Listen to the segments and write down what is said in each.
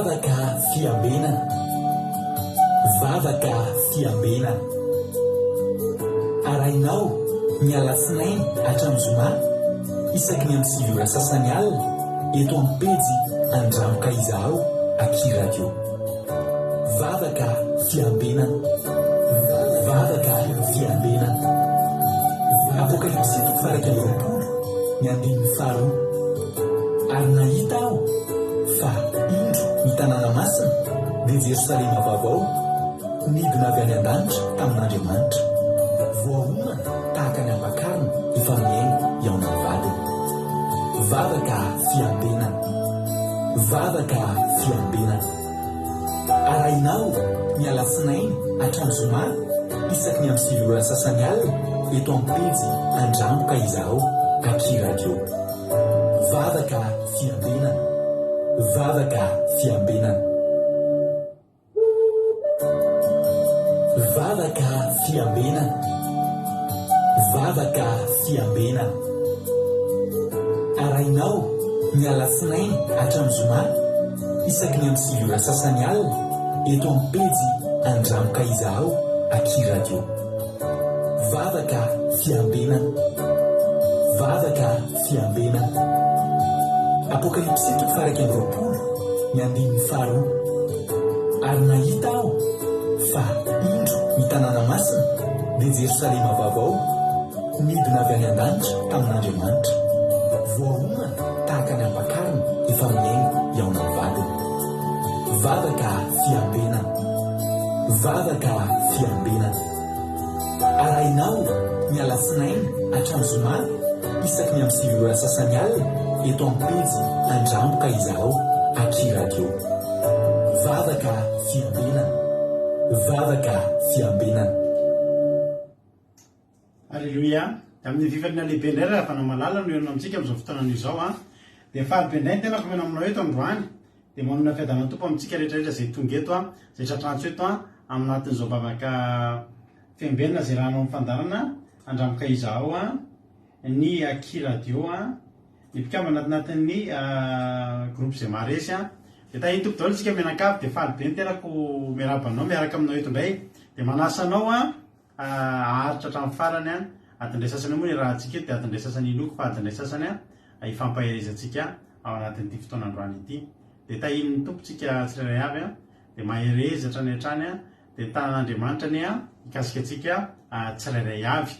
Vavaka fiambena, vavaka fiambena. Arainao ny alatsinainy hatramin'ny zoma isaky ny amin'ny sivy ora sasany alina eto amin'ny pejy Andramoka izaho Aky Radio. Vavaka fiambena, vavaka fiambena. Apokalipsy faraka ny 20 ny andininy faharoa. Ary nahita aho fa indro ny tanàna masina dia Jerosalema vaovao nidina avy any an-danitra tamin'Andriamanitra, voahomana tahaka ny ampakarina efa miainga eo amin'ny vadiny. Vavaka fiambena, vavaka fiambena. Arainao ny alatsinainy hatramin'ny zoma isaky ny amin'ny sivy ora sasany alina eto amin'ny pejy Andramoka izaho Aky Radio. Vavaka fiambena, vavaka fiambena. Vavaka fiambena, vavaka fiambena. Arainao ny alatsinainy hatramin'ny zoma isaky ny amin'ny sivy ora sasany alina eto amin'ny pejy Andramoka izaho Aky Radio. Vavaka fiambena, vavaka fiambena. Apokalipsy faraka ny 20 ny andininy faharoa. Ary nahita aho fa indro ny tanàna masina dia Jerosalema vaovao nidina avy any an-danitra tamin'Andriamanitra, voahomana tahaka ny ampakarina efa miainga eo amin'ny vadiny. Vavaka fiambena, vavaka fiambena. Arainao ny alatsinainy hatramin'ny zoma isaky ny amin'ny sivy ora sasany alina eto amin'ny pejy Andramoka izaho Aky Radio. Vavaka fiambena, vavaka fiambena. Alleluia. Amin'ny vivana lehibe indray raha fanao malala no eno amintsika amin'izao fotoana izao dia falibe indray tena komena aminao eto androany dia manana fiadana tompo amintsika rehetrarehetra zay tonga eto zay tratrantso eto aminatin'izao vavaka fiambena zay rahanao amin'ny fandarana Andramoka izaho ny Aky Radio ny mpikambana anatin'ny groupe zay maresy dia tahiny tompo daholo tsika mianakavy dia falibe ny tenako miarabanao miaraka aminao eto indray dia manasanao aharitra hatramin'ny farany adindray sasany moa ny raha antsika dia adindray sasany inoko fa adindray sasany ifampaherezantsika ao anatin'ity fotoanandroany ity. Dia tahin'ny tompontsika tsirairay avy dia mahereza hatrany hatrany dia tanan'Andriamanitra ny hikasika antsika tsirairay avy.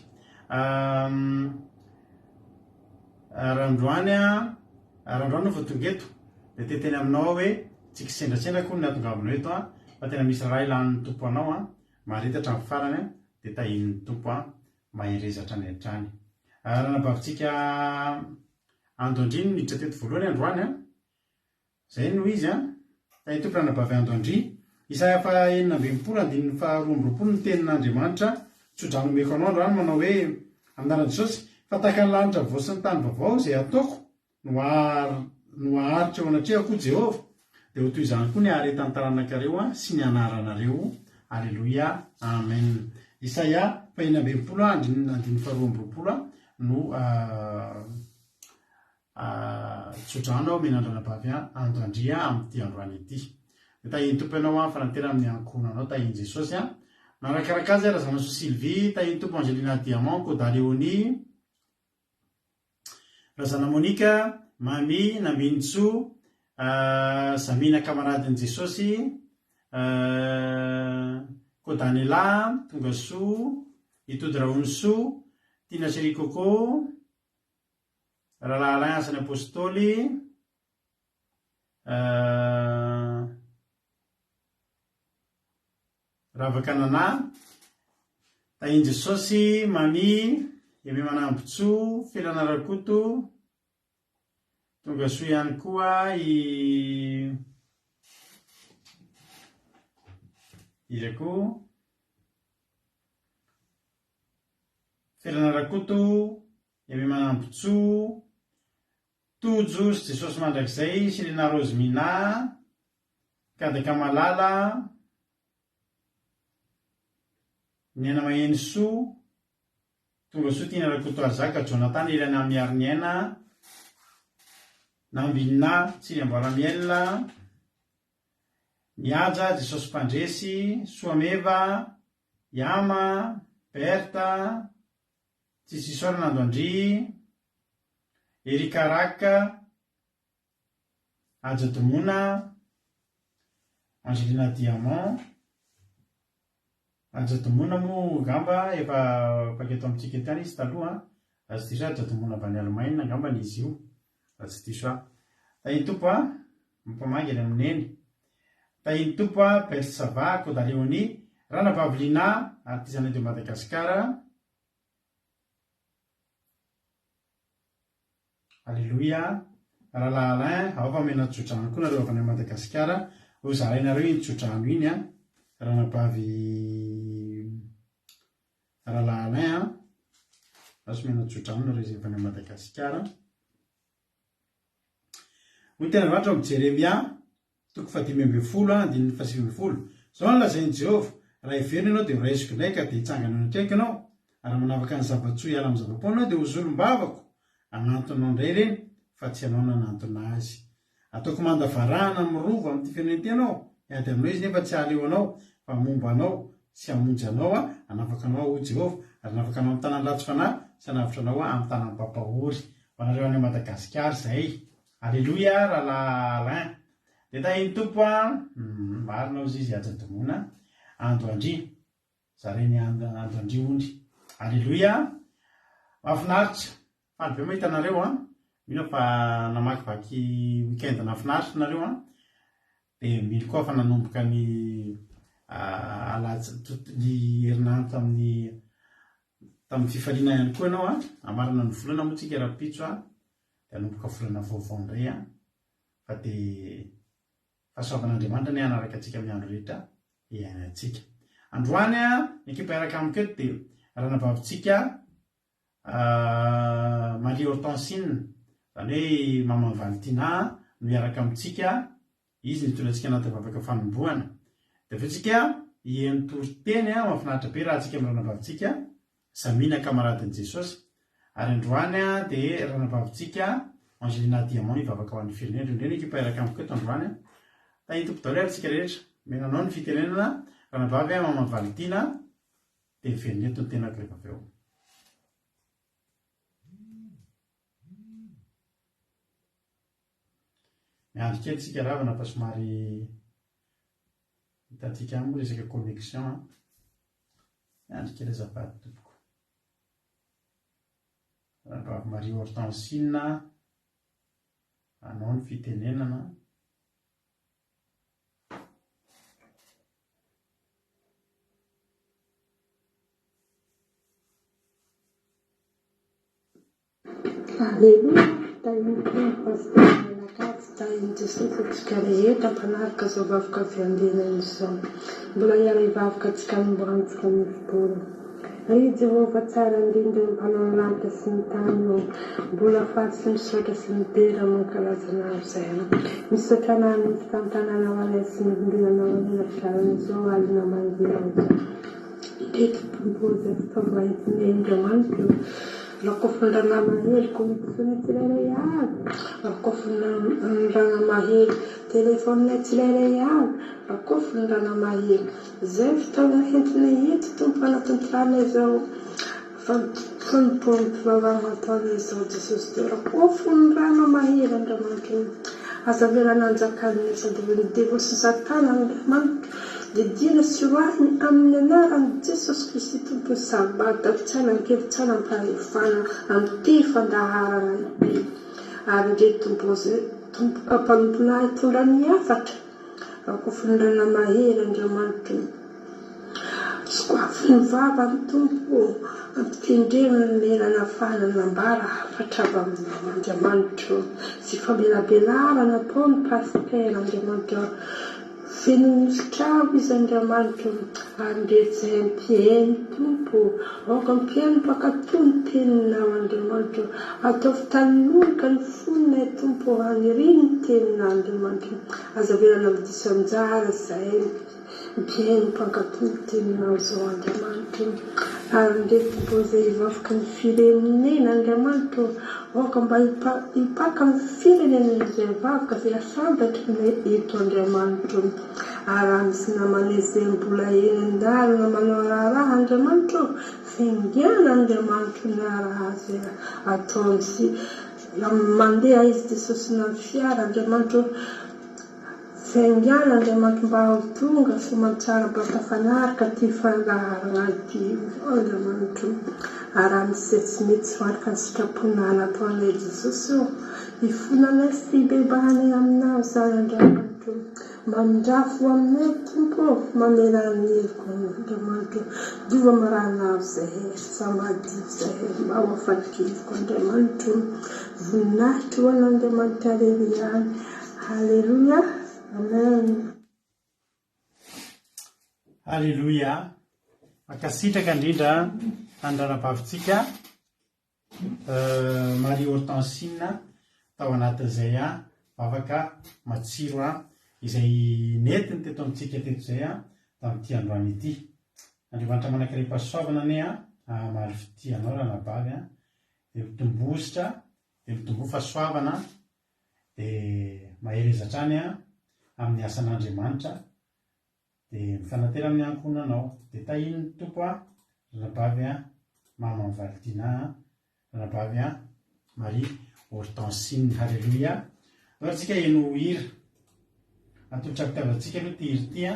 Randroany vao tonga eto dia teteny aminao hoe tsika sendrasendra koa ny nahatongavinao eto fa tena misy raha ilan'ny tompo anao marita hatramin'ny farany dia tahin'ny tompo mahereza hatrany hatrany. Raha nabavintsika Androandry no niditra teto voalohany androany zay no izy tahin'ny tompo raha nabavy Androandry Isaia fa 9:20 ny tenin'Andriamanitra tsodranomeko anao androany manao hoe amin'n'anarana Jesosy fa tahaka ny lanitra vaovao sy ny tany vaovao zay ataoko no aharitra eo anatrehako Jehova dia ho toy izany koa ny aharetany tarananareo sy ny anaranareo. Alleluia, amen. Isaia fa 9:20 no tsodrano menandrona bavy Androandry amin'ity androany ity. Dia tahiny tompo ianao fa natena amin'ny ankonanao tahiny Jesosy narakaraka azy razana so Sylvie, tahiny tompo Angelina Diamant, Koda Léonie, razana Monika, Mami Naminitso, Zamina kamaradin'i Jesosy, Kodanela Tongasoa, Itody Raonisoa, Tina Seri Coco, Rahalahy Asany Apôstôly, Ravakanana, tahiny Jesosy, Mami, Emy Manambotso, Felana Rakoto, Tongasoa ihany koa izako Felana Rakoto, Emy Manambotso, Tojo sy Jesosy mandrakizay, Selina Rozmina, Kadaka Malala, Niana Maheny Soa, Tongasoa Tina Rakoto Azaka, Jonathan Irana Miariniaina, Nambina Tsiriambaramiel, Miaja, Jesosy Mpandresy, Soameva, Yama, Berta, Tsisisora Nandoandry, Erika Raka, Aja Tomona, Angelina Diamant. Aja Tomona moa gamba efa paketo amintsika tany izy taloha, tsy diso Aja Tomona bany Allemagne gamba izy io, tsy diso tahiny tompo mampamangy any amin'ny neny. Tahiny tompo Bersava, Koda Leonie, Rana Pavlina, artisanat de Madagascar. Alléluia. Rahalahy Alain, ao fa mena tsodrano koa nareo avy any Madagasikara. Ho zarainareo iny tsodrano iny ranapavy Rahalahy Alain azo mena tsodrano nareo izy avy any Madagasikara. Hoy tena vatra amin'ny Jeremia 5:17. Zao no lazainy Jehova, raha heverina ianao dia horaisiko indray ka dia hitsangana anakaiky ianao, ary manavaka ny zava-tsoa hiala amin'ny zava-poana dia hozolom-bavako anantonao indray reny fa tsy ianao nanantona azy. Ataoko mandavarahana amin'ny rova amin'ny firenentenao, hiady aminao izy nefa tsy haleo anao, fa momba anao sy hamonjy anao hanafaka anao ho Jehova, ary hanafaka anao amin'ny tanany latso fanahy sy hanavitra anao amin'ny tanany papahory. Ho anareo any Madagasikara zay. Alléluia, Rahalahy Alain. Dia tahiny tompo marina ozy izy Aja Tomona, Andoandry, zarainy Andoandry ondry. Alléluia. Mahafinaritra. Faly be mahita anareo mino fa namakivaky weekend nafinaritra nareo dia mily koa fa nanomboka ny ny herinandro tamin'ny fifaliana ihany koa ianao amarana ny volana moa tsika rapitso dia hanomboka volana vaovao indray fa dia fahasoavan'Andriamanitra ny hanaraka antsika amin'ny andro rehetra iainantsika. Androany ny ekipa iaraka amiketo dia ranabavitsika Marie Hortensine, zany hoe Maman Valentina no miaraka amintsika, izy nitondrantsika anaty vavaka fanombohana. Dia avetsika hihaino toriteny mahafinaritra be raha antsika amin'ny ranabavitsika Samina kamaradin'i Jesosy, ary androany dia ranabavitsika Angelina Diamant mivavaka ho an'ny firenena. Indreo ny ekipa iaraka amiketo androany. Tahiny tompo daholo antsika rehetra, menanao ny fitenenana ranabavy Maman Valentina dia miveloneto ny tenako rehefa avy eo. Miandry kely tsika ravana fa somary hitantsika moa resaka connexion. Miandry kely azafady tompoko. Ranabavy Marie Hortensine, anao ny fitenenana. Alléluia. Tahiny pasteur tahiny Jesosy atsika rehetra mpanaraka zao vavaka avy andenany izao. Mbola hiara hivavaka atsika nomborantsika mivobola. Ai Jehova tsara indrindra mpanao ny lanitra sy ny tany, mbola faty sy misaotra sy midera mankalaza anao izay. Misaotra anao ny fitantanana ho anay sy midinanao anay fiarana izao alina mandiranza. Ndreky tompozy fitavahitina Andriamanitra. Rakofundana maheri komitsona tsirairay avy, rakofundana maheri telefona tsirairay avy, rakofundana maheri zay fotoana entina eto tompo anatin'ny trano izao fampompy vavana ataona izao Jesosy. Dia rakofundana maheri Andriamanitra aza velana anjakan'ny sady velodevolo sy satana Andriamanitra dia dina sy roahiny amin'ny anaran'i Jesosy Kristy tompo sabata fitsana nkevitsana mparefana amin'ity fandaharana ity. Ary ndre tompozy mpanomponahy hitondra ny afatra rakofondrana mahery Andriamanitra. Soafy ny vava ny tompo ampitendrena ny melana fanana ambara afatra avy aminao Andriamanitra. Sy famelabelarana tao ny pastera Andriamanitra. Feno mistravo izy Andriamanitra ary ndretsy mpiainy tompo aoka mpiaino mpakatò ny teninao Andriamanitra. Ataovy tanonika ny fonina tompo aniriny ny teninao Andriamanitra. Aza velana midiso anjara zay mpiaino mpakatò ny teninao zao Andriamanitra. ary ndraiky mbo zay hivaoka ny firenena Andriamanitra aoka mba hipaka ny firenena izay vaoka zay asambatry ny eto Andriamanitra ary misy namana izay mbola eny-dalana manao raharaha Andriamanitra faingiana Andriamanitra ny raha zay ataony sy mandeha izy Jesosy na fiara Andriamanitra faingiana Andriamanitra mba ho tonga sy mantsara mba tafanarika ty fandaharana ty Andriamanitra ary misy tsy mety faraka ny sitraponana ataonay Jesosy hifonanay sy hibebahanay aminao zany Andriamanitra mandrafo aminay tompo mamelana ny heviko Andriamanitra diova maranao zay sa madio zay mba ho afalikeviko Andriamanitra voninahitra ho an'Andriamanitra aleliany. Halleluja. Amen. Halleluja. Akasitraka indrindra andranabavitsika Marie Hortensine tao anatin'izay vavaka matsiro izay netiny teto amintsika teto zay tamin'ity androany ity. Andriamanitra manankiray pasoavana ane mahary fitianao ranabavy de mitombositra de mitombo fahasoavana de maherezatra any amin'ny asan'Andriamanitra de mifanatera amin'ny ankonanao de tahiny ny tompo ranabavy mama Valtina ranabavy Marie Hortensine. Halleluja. Ohatsika eno hira atolotra pitiavatsika aloha ty hira ty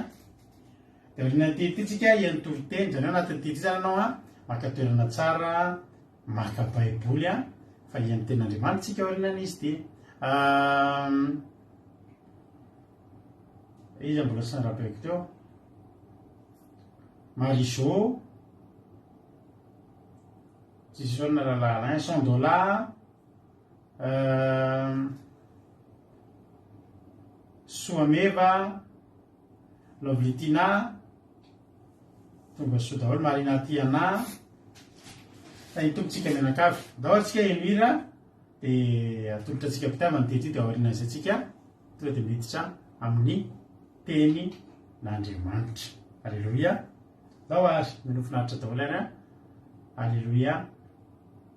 de orina ty tsika eno toroteny zany hoe anatin'ity ty zany anao maka toerana tsara maka baiboly fa iany ten'Andriamanitra tsika orinan'izy ty. Izy mbola sy narapeko teo Marisot tsisy zao na rahalala $100 Soameva Lovlitina tonga so daholo Marina Tiana itombontsika menakavy daholo tsika eno hira de atolotra tsika pitiavana teto de aorinan'izy atsika tonga de miditra amin'ny teny n'Andriamanitra. Halleluja. Dao ary minofinaritra daholo ary Halleluja.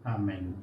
Amen.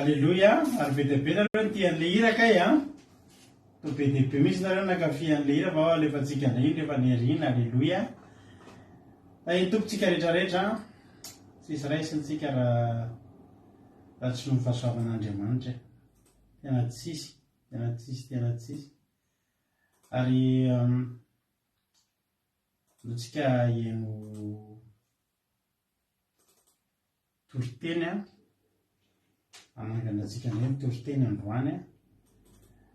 Alleluia, ary be deabe nareo ny tian'le hira kay to be deabe misy nareo nakafian'le hira fa alefantsika na iny rehefa niarina. Alleluia, tompontsika rehetrarehetra sisy raisintsika raha tsy noho fahasoavan'Andriamanitra, tena tsisy ary notsika hieno toriteny amangana antsika ny hoe toriteny androany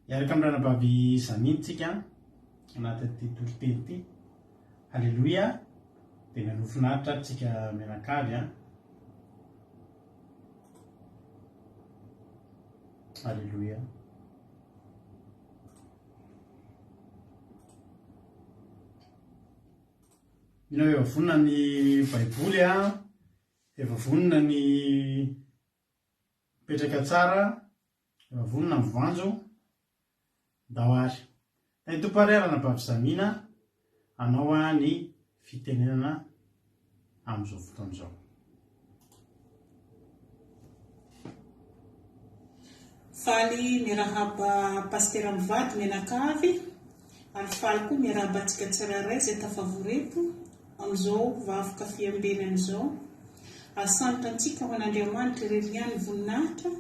hiaraka amin'ny ranabavy zanintsika anatin'ity toriteny ity. Alleluia, dia mianofinaritra tsika mianakavy Alleluia. Minao efa vonona ny baiboly efa vonona ny petraka tsara, efa vonona ny voanjo dahoary. Ny tomparerana bavy-zamina anao ny fitenenana amin'izao fotoan'izao. Faly miarahaba pastera mivady mianakavy, ary faly koa miarahaba antsika tsiraray izay tafavoreto amin'izao vavoka fiambenana izao. Asantra antsika ho an'Andriamanitra ireny voninahitra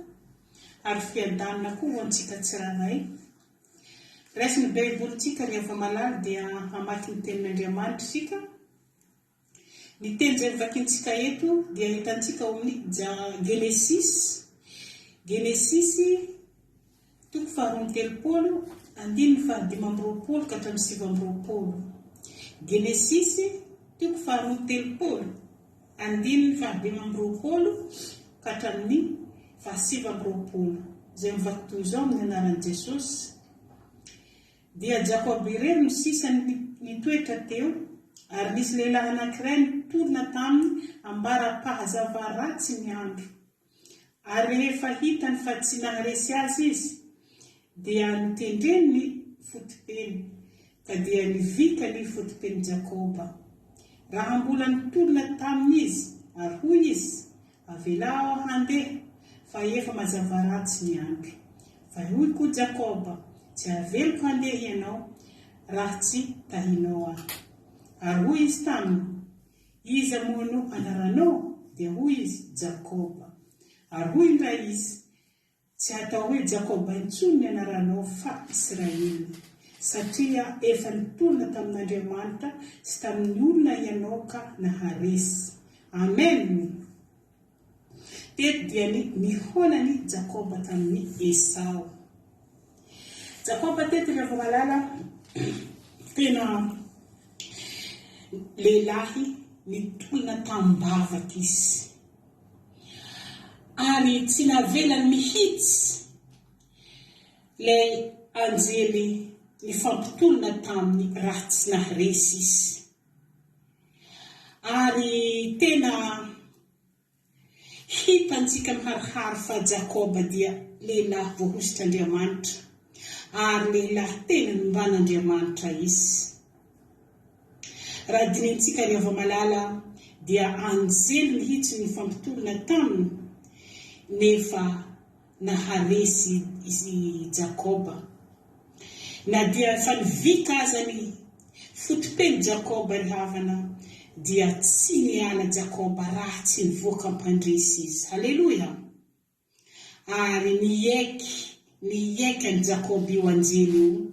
ary fiadanana koa ho antsika tsiraray. Raisin'ny baibolintsika ny ava malala dia hamaky ny tenin'Andriamanitra isika. Ny teny izay mivakintsika eto dia hitantsika ao amin'ny Genesisy toko 2:30 andininy 5:20 ka hatramin'ny 7:20. Genesisy toko faharoa telopolo, andininy fahadimy amby roapolo ka hatramin'ny fahasivy amby roapolo. Izay mivaky izao amin'ny anaran'i Jesosy. Dia Jakoba irery no sisany nitoetra teo, ary nisy lehilahy anankiray nitorona taminy ambara-pahazava ratsy ny andro. Ary rehefa hitany fa tsy naharesy azy izy, dia nitendreny ny fotopeny, ka dia nivika ny fotopeny Jakoba. Raha mbola nitorona taminy izy, ary hoy izy, avelao aho handeha, fa efa mazava ratsy ny andro. Fa hoy koa Jakoba, tsy aveliko handeha ianao raha tsy tahinao aho. Ary hoy izy taminy, iza moa no anaranao? Dia hoy izy, Jakoba. Ary hoy indray izy, tsy atao hoe Jakoba intsony ny anaranao fa Israely, satria efa nitorona tamin'Andriamanitra sy tamin'ny olona ianao ka naharesy. Amen. Teto dia nihonany Jakoba tamin'ny Esau. Jakoba teto rehefa malala tena lehilahy nitolona tambavaka izy. Ary tsy navelany mihitsy ilay anjely nifampitolona tamin'ny raha tsy naharesy izy. Ary tena hitantsika miharihary fa Jakoba dia lehilahy voahositr'Andriamanitra, ary lehilahy tena nomban'Andriamanitra izy. Raha dinintsika rehefa malala dia anjely mihitsy nifampitolona taminy, nefa naharesy izy Jakoba. Na dia efa nivika aza ny fotopeny Jakoba ry havana, dia tsy niala Jakoba raha tsy nivoaka ampandresy izy. Halleluja. Ary niaiky any Jakoba io anjely io,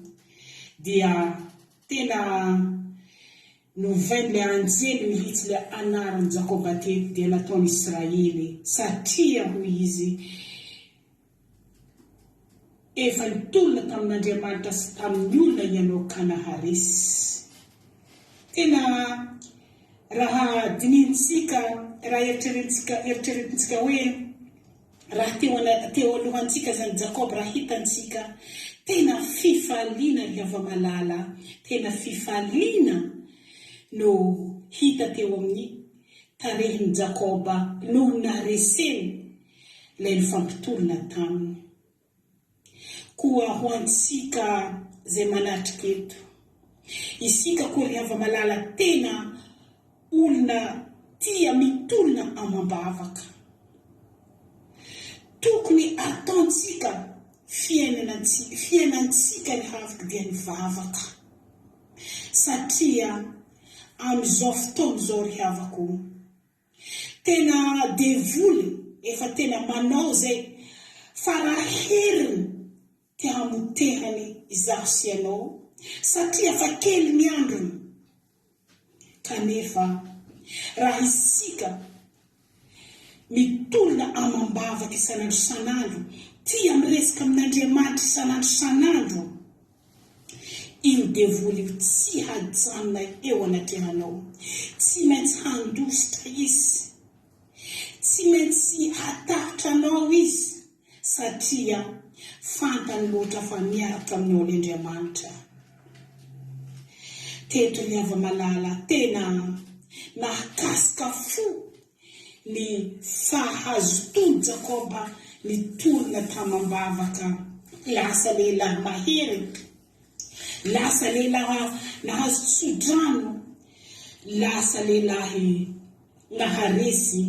dia tena novainy le anjely mihitsy le anaran'i Jakoba teto dia nataony Israely, satria hoy izy efa nitolona tamin'Andriamanitra sy tamin'ny olona ianao ka naharesy. Tena raha dinintsika, raha eritreretintsika hoe raha teo alohantsika zany Jakoba, raha hitantsika tena fifaliana ry hava malala, tena fifaliana no hita teo amin'ny tarehin'i Jakoba no nahareseny ilay nifampitolona taminy. Koa ho antsika zay manatrika eto, isika koa ry hava malala tena olona tia mitolona amam-bavaka. Tokony ataontsika fiainantsika ry havaka dia nivavaka, satria amin'izao fotoana izao ry havako tena devoly efa tena manao zay faraheriny te hamotehany izaho sy ianao, satria fa kely ny androny. Kanefa raha isika mitolona amam-bavaka isanandro sanandro, tia miresaka amin'Andriamanitra isanandro sanandro, iny devoly tsy hajanona eo anatrehanao, tsy maintsy handositra izy, tsy maintsy hatahatra anao izy, satria fantany loatra fa miaraka amin'ny ol'Andriamanitra. Teto ny hava malala tena nahakasika fo ny fahazotony Jakoba nitolona tamam-bavaka, lasa lehilahy mahery, lasa lehilahy nahazo tsodrano, lasa lehilahy naharesy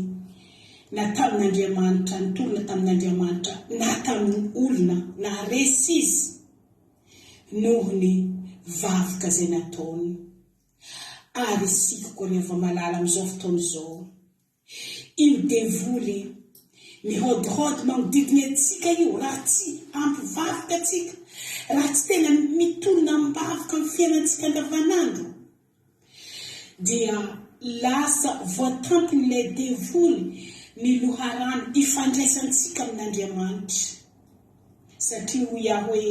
na tamin'Andriamanitra, nitolona tamin'Andriamanitra na tamin'ny olona naharesy izy noho ny vavaka zay nataony. Ary isika koa rehefa malala amin'izao fotoana izao, iny devoly mihôdihôdy manodidina antsika io, raha tsy ampivavaka atsika, raha tsy tena mitolona am-bavaka amin'ny fiainantsika andavanandro, dia lasa voatampon'ilay devoly ny loharano ifandraisantsika amin'Andriamanitra, satria ho iaho hoe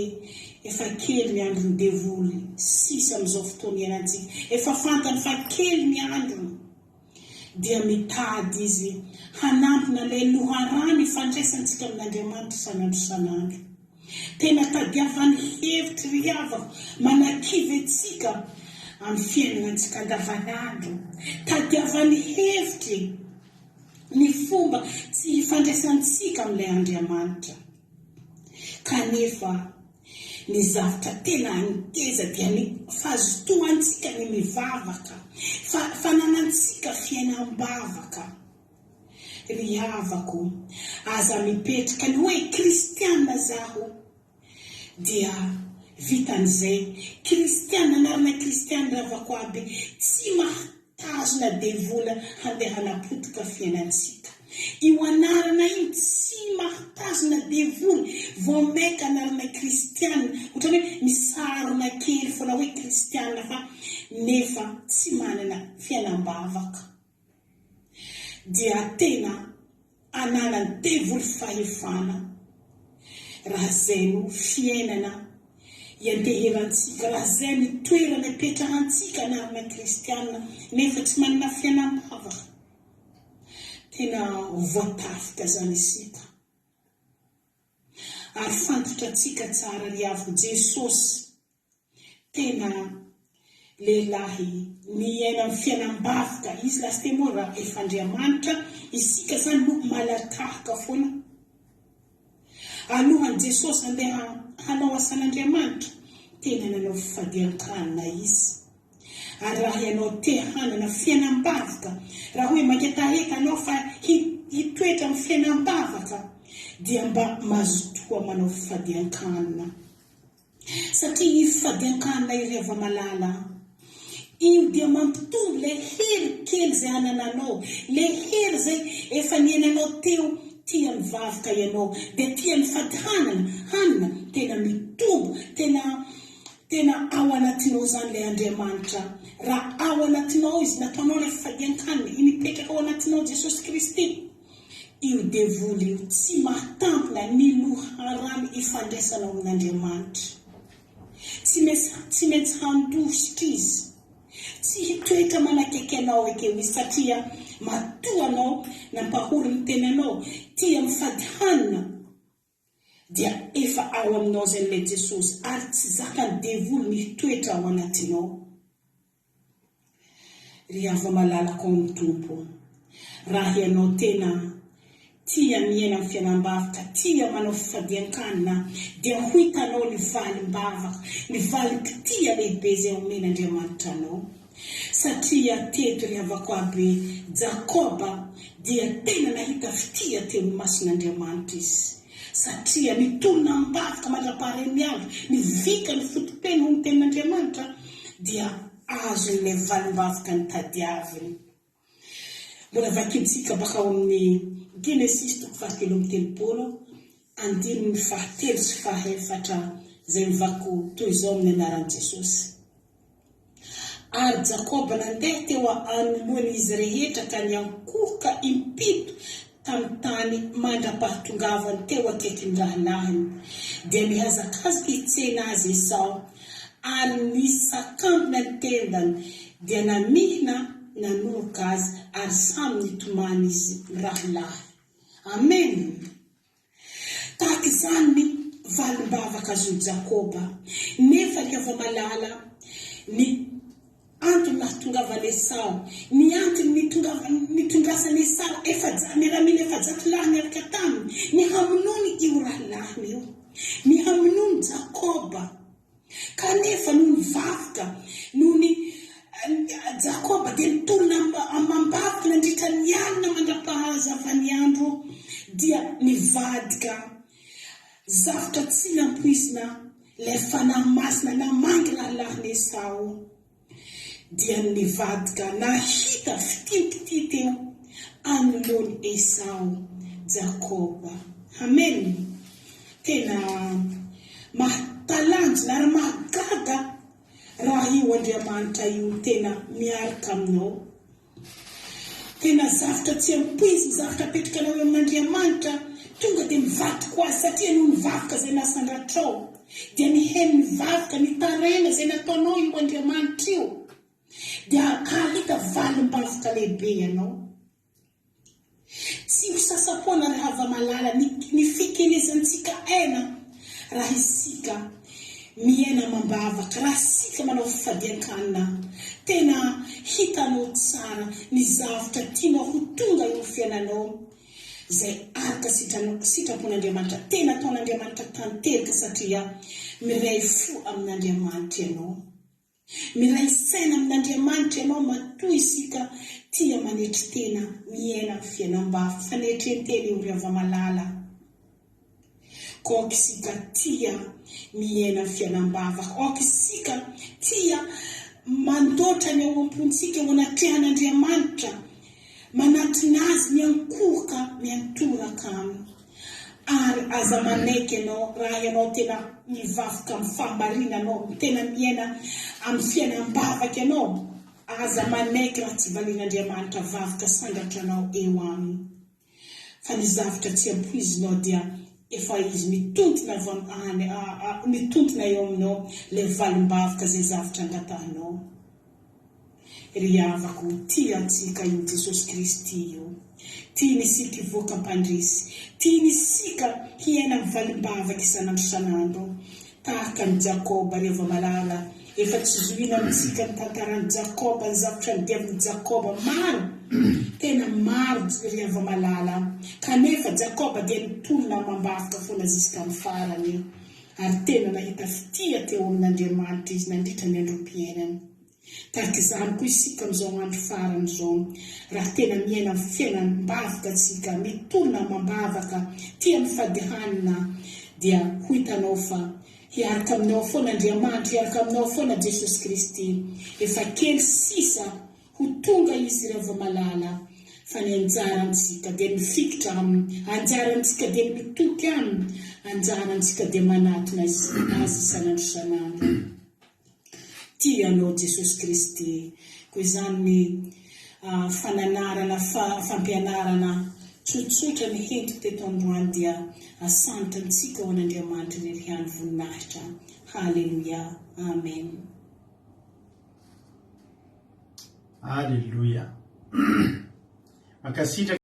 efa kely ny androny devoly sisa amin'izao fotoana ianantsika, efa fantany fa kely ny androny, dia mitady izy hanampina ilay loharano ifandraisantsika amin'Andriamanitra sanandro sanandro. Tena tadiavany hevitry ry havako manakivy antsika amin'ny fiainanantsika andavanandro, tadiavany hevitry ny fomba tsy hifandraisantsika amin'ilay Andriamanitra. Kanefa ny zavatra tena angeza dia ny fahazotoantsika ny mivavaka, fananantsika fiainam-bavaka. Ry havako, aza mipetraka ny hoe kristiana zaho, dia vitan'izay kristiana narina kristiana ravako aby tsy mahatazona devola handeha hanapotika fiainantsika. Io anarana io tsy mahatazona devoly vao maika anarana kristiana, ohatrany hoe misarona kely foana hoe kristiana fa nefa tsy manana fiainam-bavaka. Dia tena ananany devoly fahefana raha zay no fiainana ianteherantsika, raha zay ny toerana ipetrahantsika anarana kristiana nefa tsy manana fiainam-bavaka. Tena voatafika zany isika. Ary fantatratsika tsara ry havako, Jesosy tena lehilahy niaina amin'ny fiainam-bavaka. Izy lasy temo raha efa Andriamanitra, isika zany no malatahaka foana. Alohan'i Jesosy andeha hanao asan'Andriamanitra, tena nanao fifadian-kanina izy. Ary raha ianao te hanana fiainam-bavaka, raha hoe maketaheta anao fa hitoetra amin'ny fiainam-bavaka, dia mba mazotoa manao fifadian-kanina. Satria io fifadian-kanina iry ava-malala, io dia mampitombo ilay hery kely zay anananao, ilay hery zay efa niainanao teo tia mivavaka ianao, dia tia mifady hanina, tena mitombo, tena ao anatinao zany ilay Andriamanitra. Raha ao anatinao izy, nataonao ilay fifadian-kanina, mipetraka ao anatinao Jesosy Kristy, io devoly io tsy mahatampona ny loharano ifandraisanao amin'Andriamanitra. Tsy maintsy handositra izy, tsy hitoetra manakaiky anao ekeo izy, satria matoa anao nampahory ny tenanao tia mifady hanina, dia efa ao aminao zay ilay Jesosy, ary tsy zakany devoly ny hitoetra ao anatinao. Ry ava-malalaka ao amin'ny Tompo, raha ianao tena tia miaina amin'ny fiainam-bavaka, tia manao fifadian-kanina, dia ho hitanao ny valim-bavaka, ny valim-pitia lehibe zay omen'Andriamanitra anao. Satria teto ry havako aby, Jakoba dia tena nahita fitia teo ny mason'Andriamanitra izy. Satria nitolona mivavaka mandra-paharen'ny andro, nivika ny fotopeny ho ny tenin'Andriamanitra, dia azo ilay valim-bavaka ny tadiaviny. Mbola vakitsika baka ao amin'ny Genesis 4:30, andininy 7 sy 8 zay mivako toy izao amin'ny anaran'i Jesosy. Ary Jakoba nandeha teo anoloan'izy rehetra ka niankohoka impito tamin'ny tany mandra-pahatongavany teo akaikin'ny rahalahiny, dia nihazakazaka hitsena azy Esau, ary nisakambina ny tendany, dia namihina nanoroka azy, ary samy nitomany izy rahalahy. Amen. Tahaka izany ny valim-bavaka azo Jakoba, nefa ry ava-malala, ny antony nahatongavany Esau, ny antony nitondrasany Esau miaramila efa-jato lahy miaraka taminy, ny hamonoany io rahalahiny io, ny hamonoany Jakoba. Kanefa noho ny vavaka, noho ny Jakoba dia nitolona mambavaka nandritra ny alina mandra-pahazavany andro, dia nivadika zavatra tsy nampoizina ilay fanahy masina namangy rahalahiny Esau, dia nivadika nahita fitipiti teo anoloany Esau Jakoba. Amen. Tena mahatalanjy ary mahagaga raha io Andriamanitra io tena miaraka aminao. Tena zavatra tsy ampoizy, zavatra apetraka anao amin'Andriamanitra tonga dia mivadika ho azy satria no nivavaka izay nasandratrao dia niheno nivavaka nitarena izay nataonao io Andriamanitra io dia alita valim-bavaka lehibe ianao. Tsy ho sasapoana raha hava-malala ny fikelezantsika aina raha isika miaina mambavaka, raha isika manao fifadian-kanina tena hitanao tsara ny zavatra tianao ho tonga eo fiainanao izay araka sitrapon'Andriamanitra tena ataon'Andriamanitra tanteraka satria miray fo amin'Andriamanitra ianao, miray saina amin'Andriamanitra ianao matoa isika tia manetry tena miaina amin'ny fiainam-bavy fanetren-tena eo ry hava-malala. Koa isika tia miaina amin'ny fiainam-bavaka, koa isika tia mandoatra ny ao am-pontsika ho anatrehan'Andriamanitra, manatona azy miankohoka miantoraka aminy. Ary aza manaiky ianao raha ianao tena mivavaka amin'ny fahamarinana ianao tena miaina amin'ny fiainam-bavaka ianao, aza manaiky raha tsy valian'Andriamanitra vavaka sangatranao eo aminy. Fa ny zavatra tsy ampoizinao dia efa izy mitontona eo aminao ilay valim-bavaka izay zavatra angatahanao. Ry havako, tia antsika io Jesosy Kristy io, tia ny isika hivoaka am-pandrisy, tia ny isika hiaina amin'ny valim-bavaka isan'andro isan'andro tahaka ny Jakoba ry hava-malala. Efa tsy zohina amintsika ny tantaran'i Jakoba, ny zavatra nidiavin'i Jakoba maro, tena maro ry hava-malala, kanefa Jakoba dia nitolona mambavaka foana ziskany farany, ary tena nahita fitia teo amin'Andriamanitra izy nandritra ny androm-piainany. Tahaka izany koa isika amin'izao andro farany izao, raha tena miaina amin'ny fiainam-bavaka antsika, mitolona mambavaka, tia mifady hanina, dia ho hitanao fa hiaraka aminao foana Andriamanitra, hiaraka aminao foana Jesosy Kristy, efa kely sisa ho tonga izy ry hava-malala. Fa ny anjarantsika dia mifikitra aminy, anjarantsika dia mitoky aminy, anjarantsika dia manatona azy isan'andro isan'andro. Tianao Jesosy Kristy, koa izany ny fananarana, fampianarana tsotsotra ny hentiko teto androany dia asantitra antsika ho an'Andriamanitra ny riany voninahitra. Halleluja, amen. Halleluja. Mankasitraka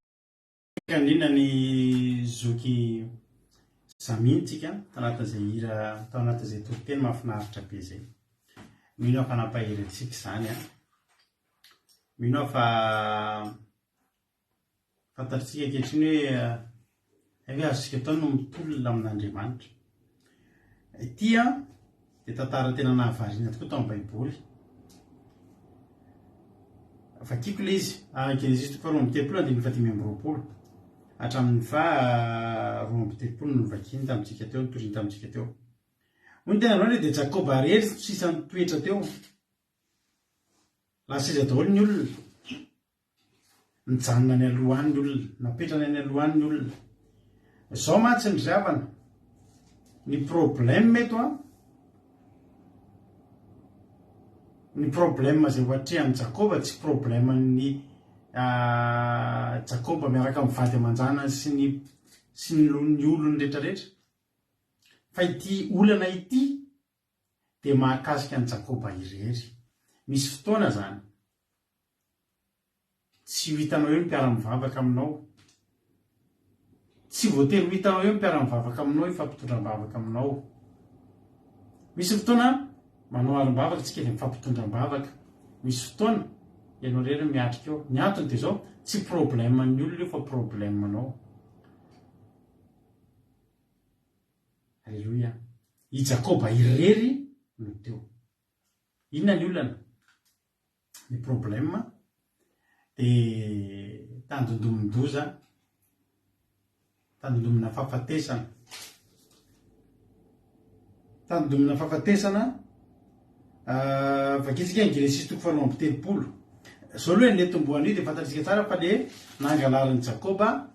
indrindra ny zoky zamintsika tanatin'izay hira, tao anatin'izay toriteny mahafinaritra be izay. Mino aho fa nampaherentsika izany mino aho fa fantatritsika ankehitriny hoe azontsika atao no mitolona amin'Andriamanitra. Ity dia tantara tena nahavariana tokoa tao amin'ny Baiboly. Vakiako ilay izy Genesis 2:30 hatramin'ny 2:30 no vakiany tamintsika teo, nitoriny tamintsika teo. Hoy tena androany dia Jakoba rery sisa nitoetra teo. Lasa izy daholo ny olona, nijanona ny alohan'ny olona, napetrana ny alohan'ny olona. Izao mantsy ny zavana, ny problème eto ny problème izay hoatrehan'i Jakoba tsy problème ny Jakoba miaraka mivady aman-jana sy ny olony rehetrarehetra. Fa ity olana ity dia mahakasika an'i Jakoba irery. Misy fotoana zany tsy ho hitanao eo mpiara-mivavaka aminao, tsy voatery ho hitanao eo mpiara-mivavaka aminao, ifampitondram-bavaka aminao. Misy fotoana manao arim-bavaka tsika dia mifampitondram-bavaka. Misy fotoana ianao rery miatrika eo. Ny antony dia zao, tsy problème ny olona io fa problème anao. Alleluia. I Jakoba irery no teo. Inona ny olana? Ny problème dia tandondomin-doza, tandondomina fahafatesana. Tandondomina fahafatesana, vakitsika ny Genesis 2:30. Zao aloha ny tomboany dia fantatsika tsara fa ilay nangalarin'i Jakoba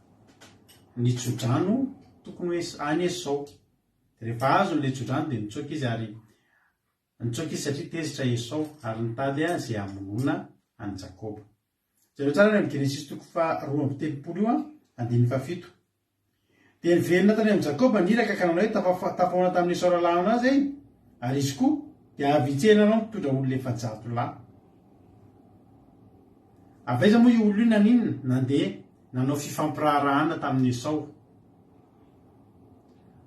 ny tsodrano tokony hoe any Esau. Rehefa azo n'ilay tsodrano dia nitsoaka izy, ary nitsoaka izy satria tezitra Esau ary nitady izay hamonoana an'i Jakoba. Zareo tsara ny Genesis 2:30 io 7. dia niverina tany amin'ny Jakoba niraka ka nanao hoe tapahoana tamin'ny Esau rahalahina azy ary izy koa dia avitsena anao mitondra olona efa-jato lahy. Avaiza moa io olo io naninona nandeha nanao fifampirarahana tamin'ny Esau.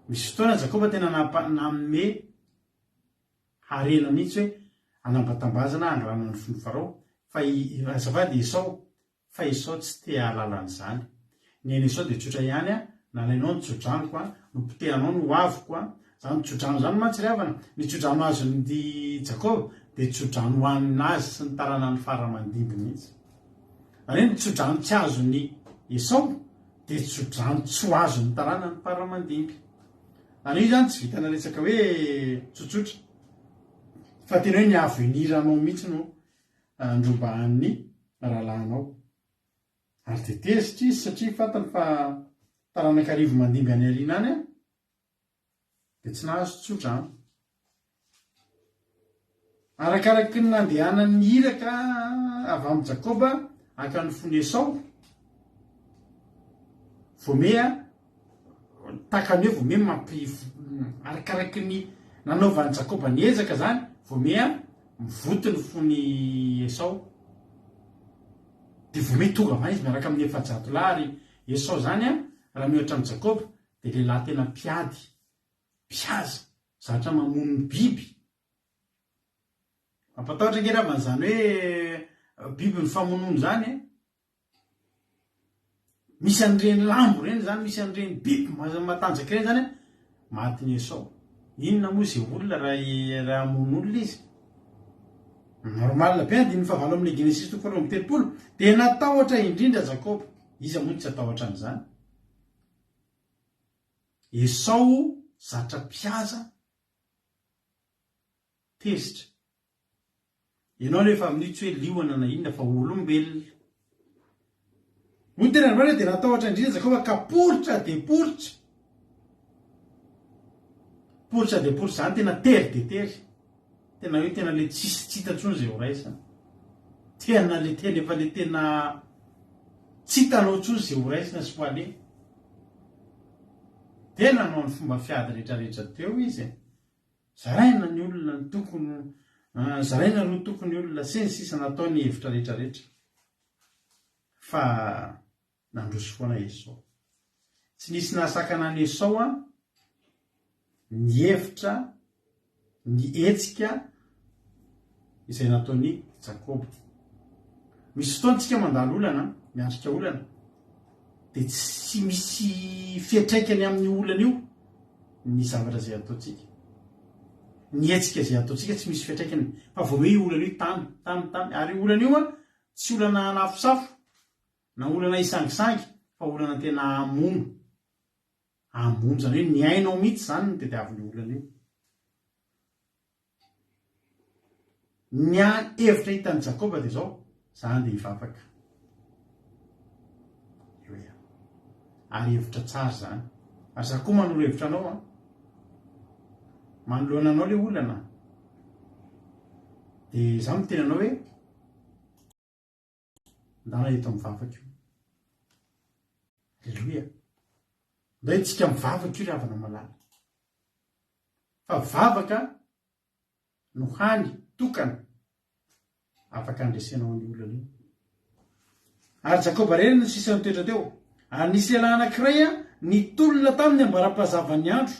Misy fotoana Jakoba tena nanome harena mihitsy hoe anambatambazana andrana ny fony Farao fa azafady fa Esau tsy te halalan'izany. Ny an'i Esau dia tsotra ihany nalainao ny tsodranoka no potehanao no avoko zany tsodrano zany mantsy ry havana. Ny tsodrano azon'ny Jakoba dia tsodrano hohanina azy sy ny tarana ny faramandimby mihitsy. Ary ny tsodrano tsy azon'ny Esau dia tsodrano tsy ho azon'ny tarana ny faramandimby. Ary io zany tsy vitana resaka hoe tsotsotra fa tena hoe ny aveniranao mihitsy no androbahan'ny rahalahinao. Ary tetezitra izy satria fantany fa taranakarivo mandimby any ariana any dia tsy nahazo tsodrano. Arakaraky ny nandehanan'ny iraka avy amin'ny Jakoba aka ny fony Esau vomea takany hoe vomea arakaraky ny nanaovan'ny Jakoba ny ezaka zany vomea mivoty ny fony Esau. Dia vomea tonga avany izy miaraka amin'ny efa-jato lahy ary Esau zany raha mihoatra amin'ny Jakoba dia lehilahy tena mpiady mpihaza zatra mamono ny biby. Mampatahotra nge ravan'izany hoe biby ny famonoana zany misy an'ireny lambo reny zany, misy an'ireny biby matanjaka reny zany maty ny Esau. Inona moa izay olona raha hamono olona izy? Normal be andininy fahavalo amin'ny Genesis 4:30 dia natahotra indrindra Jakoba. Iza moa tsy atahotra an'izany? Esau zatra mpihaza tezitra. Ianao rehefa amin'io tsy hoe lioana na inona fa olombelona. No tena androany dia natahotra indrindra Jakoba ka poritra dia poritra. Poritra dia poritra zany tena tery dia tery. Tena hoe tena le tsisy tsy hita intsony izay ho raisana. Tena le tena efa le tena tsy hitanao intsony izay ho raisina sy ho ale. Tena nanao ny fomba fiady rehetrarehetra teo izy. Zaraina ny olona ny tokony zaraina no tokony olona sy ny sisa natao ny hevitra rehetrarehetra. Fa nandroso foana Esau. Tsy nisy nahasakana ny Esau ny hevitra, ny hetsika izay nataony Jakoba. Misy fotoana tsika mandalo olana, miandrika olana, dia tsy misy fiantraikany amin'ny olana io ny zavatra izay ataontsika. Ny hetsika izay ataontsika tsy misy fiantraikany. Fa vao hoe olana io tamy. Ary olana io tsy olana anafosafo na olana isangisangy fa olana tena hamono. Hamono zany hoe ny ainao mihitsy zany ny tadiavin'ny olana io. Ny hevitra hitan'ny Jakoba dia zao, zany dia hivavaka. Ary hevitra tsara zany. Ary za koa manolo hevitra anao manoloana anao le olana. Dia za miteny anao hoe ndana eto mivavaka io. Alleluia. Ndao tsika mivavaka io ry havana malala. Fa vavaka no hany tokana afaka andresenao ny olana io. Ary Jakoba reny ny sisa nitoetra teo. Ary nisy lehilahy anankiray nitolona tamin'ny ambara-pahazavany andro.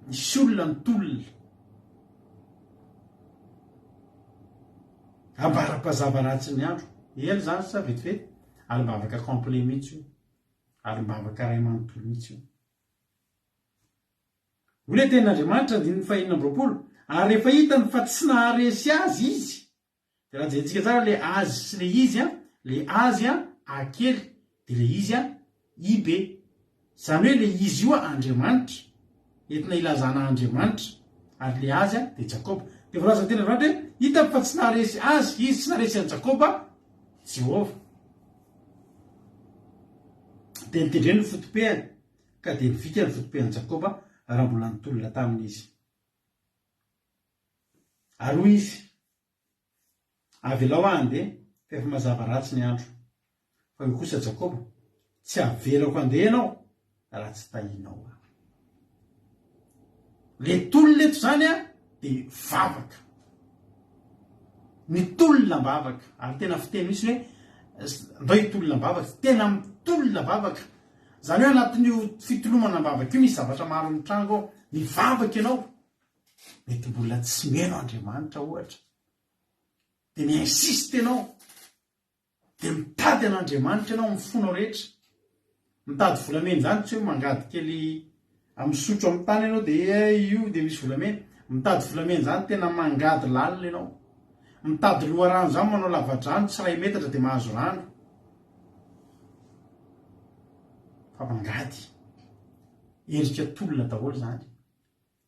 Nisy olona nitolona. Ambara-pahazava ratsy ny andro. Ely zany sa vetivety. Ary mbavaka complet mihitsy io. Ary mbavaka ray manontolo mihitsy io. Ole tenin'Andriamanitra ny 5:20. Ary rehefa hitany fa tsy naharesy azy izy. Dia raha jerentsika tsara le azy sy le izy le azy akely dia le izy ibe. Zany hoe le izy io Andriamanitra. Entina ilazana Andriamanitra. Ary le azy dia Jakoba. Dia voalaza tena Andriamanitra hoe hita fa tsy naharesy azy izy tsy naharesy an'i Jakoba Jehovah. Dia nitendreny ny fotopehany ka dia nivika ny fotopehan'i Jakoba raha mbola nitolona tamin'izy. Ary hoy izy, avy lao andeha fa efa mazava ratsy ny andro. Fa io kosa Jakoba tsy averako andeha ianao raha tsy tahinao a. Le tolona eto zany a de vavaka, ny tolona mbavaka, ary tena fiteny misy hoe ndao hitolona mbavaka, tena mitolona vavaka. Zany hoe anatin'io fitolomana mbavaka io misy zavatra maro mitrango ao. Ny vavaka ianao mety mbola tsy meno Andriamanitra ohatra, de miinsiste ianao, de mitady an'Andriamanitra ianao mifonao rehetra. Mitady volamena zany tsy hoe mangady kely amin'ny sotro amin'ny tany ianao de io de misy volamena. Mitady volamena zany tena mangady lalina ianao. Mitady loharano zany manao lavadrano, tsy 2 metatra de mahazo rano. Fa mangady erika tolona daholo zany.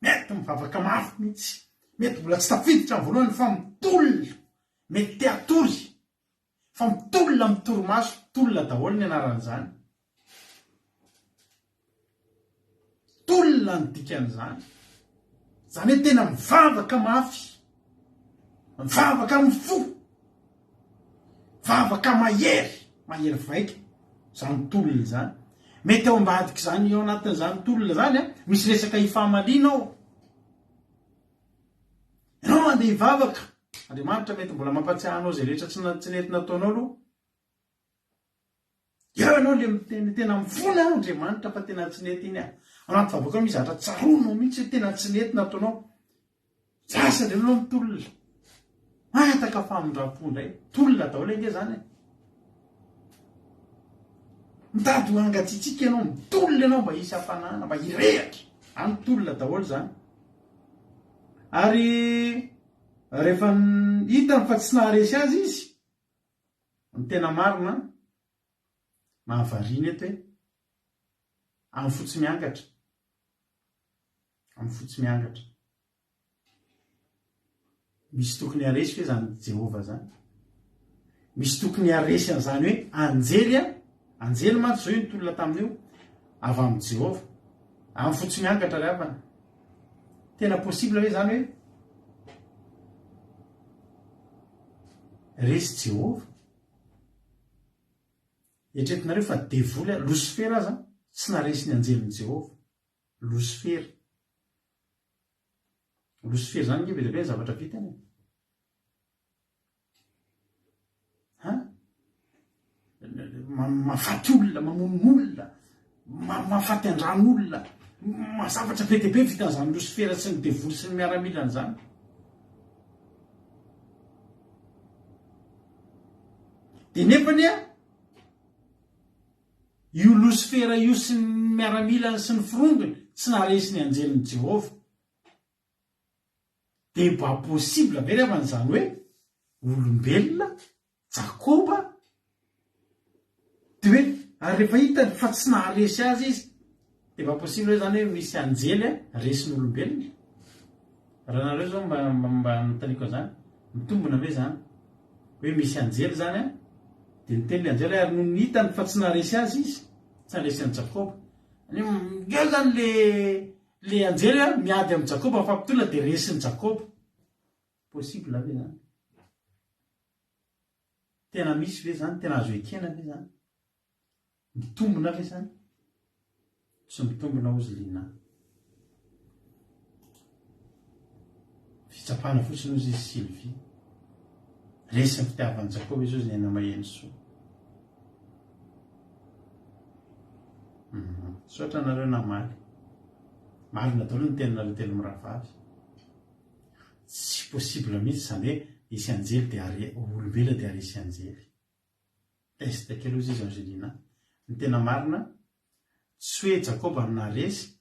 Mety mivavaka mafy mihitsy, mety mbola tsy tafiditra amin'ny voalohany fa mitolona, mety te atory, fa mitolona mitoromaso, tolona daholo ny anaran'izany. Tolona ny dikan'izany. Zany hoe tena mivavaka mafy, mivavaka mifo, mivavaka mahery vaika, zany tolona zany. Mety ao ambadika zany eo anatin'izany tolona zany a, misy resaka ifamaliana ao. Ianao mandeha hivavaka, Andriamanitra mety mbola mampatsiahy anao zay rehetra tsy nety nataonao aloha. Eo ianao le tena mifona Andriamanitra fa tena tsy nety iny a. Anaty vavaka misy zavatra tsaronao mihitsy hoe tena tsy nety nataonao. Sasa le anao mitolona. Mataka famindram-po indray. Tolona daholo ange zany e. Mitady ho angatsitsika ianao, mitolona ianao mba hisy hafanana, mba hirehatra. Any tolona daholo zany. Ary rehefa hitany fa tsy naharesy azy izy, ny tena marina, mahavariana eto hoe amin'ny fotsy miangatra. Amin'ny fotsy miangatra. Misy tokony haresy hoe zany Jehova zany. Misy tokony haresy an'izany hoe anjely a, anjely mantsy zao io ny tolona tamin'io, avy amin'ny Jehova. Amin'ny fotsy miangatra ry havana. Tena possible hoe zany hoe resy Jehova. Eritreretinareo fa devoly Losifera aza tsy naresy ny anjelin' Jehova. Losifera. Losifera zany nge vedabeny zavatra vitany. Mafaty olona, mamono olona, mafaty andrano olona, zavatra be dia be vitan'izany Losifera sy ny devoly sy ny miaramilana zany. Dia nefany a, io Losifera io sy ny miaramilana sy ny firongony tsy naharesy ny anjelin' Jehova. Dia mba possible ve rehefa n'izany hoe olombelona, Jakoba, dia hoe ary rehefa hitany fa tsy naharesy azy izy, dia mba possible hoe zany hoe misy anjely a resy ny olombelona. Raha nareo zao mba notaniko an'izany, mitombona ve zany hoe misy anjely zany a, dia niteny le anjely ary noho ny hitany fa tsy naharesy azy izy, tsy naharesy an'i Jakoba. Eo zany le anjely a miady amin'ny Jakoba mifampitolona dia resy ny Jakoba. Possible ve zany? Tena misy ve zany? Tena azo ekena ve zany? Mitombona ve zany? Tsy mitombona ozy lina. Fitsapana fotsiny ozy izy Sylvie. Resy ny fitiavan'i Jakoba izy ozy ny ena maheno soa. Sotra nareo namaly. Malina daholo ny teninareo telo miravavy. Tsy possible mihitsy zany hoe isy anjely dia olombelona dia resy anjely. Testa kely ozy izy Angelina. Ny tena marina, tsy hoe Jakoba no naharesy,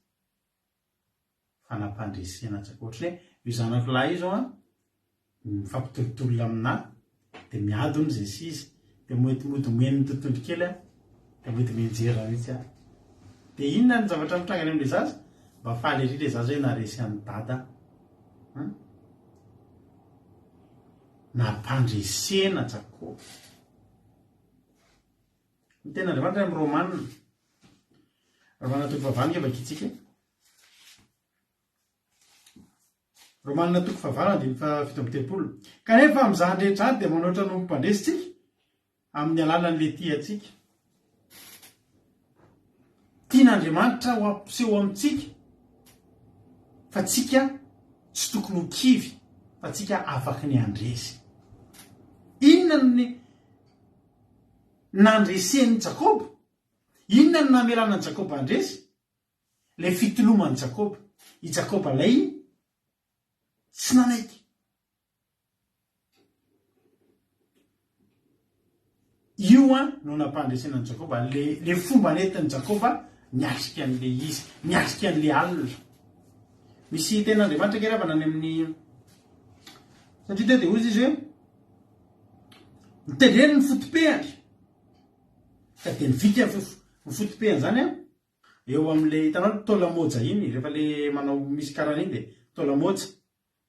fa nampandresena Jakoba. Ohatran'ny hoe io zanakilahy io zao a, mifampitolotolona aminahy, dia miady hono zay sy izy, dia mety moen'ny tontolo kely a, dia mety mianjera mihitsy a. Dia inona ny zavatra mitrangany amin'ilay zaza? Mba faly ery ilay zaza hoe naharesy an'ny dada. Nampandresena Jakoba. Ny tena Andriamanitra amin'ny Romanina. Romanina toko fahavalo nge vakitsika. Romanina toko fahavalo andiny fito amby telopolo. Kanefa amin'izany rehetra any dia manoatra no mpandresitsika amin'ny alalan'ilay tia atsika. tian'andriamanitra ho ampiseho amintsika fa tsika tsy tokony ho kivy fa tsika afaky ny andresy. Inona ny nandresen'ny Jakoba? Inona ny nameranan'i Jakoba andresy? Le fitoloman'i Jakoba. I Jakoba lay tsy nanaiky. Io no nampandresenan'i Jakoba. Le fomba nentin'i Jakoba niatrika an'le izy, niatrika an'le alina. Misy ten'Andriamanitra kerevana any amin'ny satria teo dia ozy izy hoe mitendreny ny fotopehany ka dia nivika ny fotopehany zany eo amin'le hitanao tolamoja iny rehefa le manao misy karana iny dia tolamoja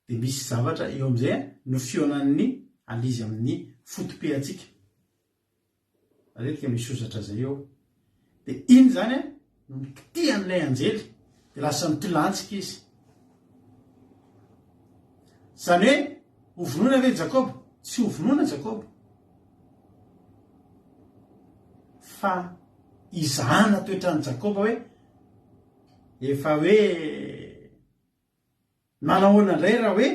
dia misy zavatra eo amin'izay no fionan'ny alizy amin'ny fotopehantsika aretika misy osatra zay eo dia iny zany no nikitihan'ilay anjely dia lasa nitolantsika izy. Zany hoe hovonoana ve Jakoba? Tsy hovonoana Jakoba fa izahana toetrany Jakoba hoe efa hoe manahoana indray raha hoe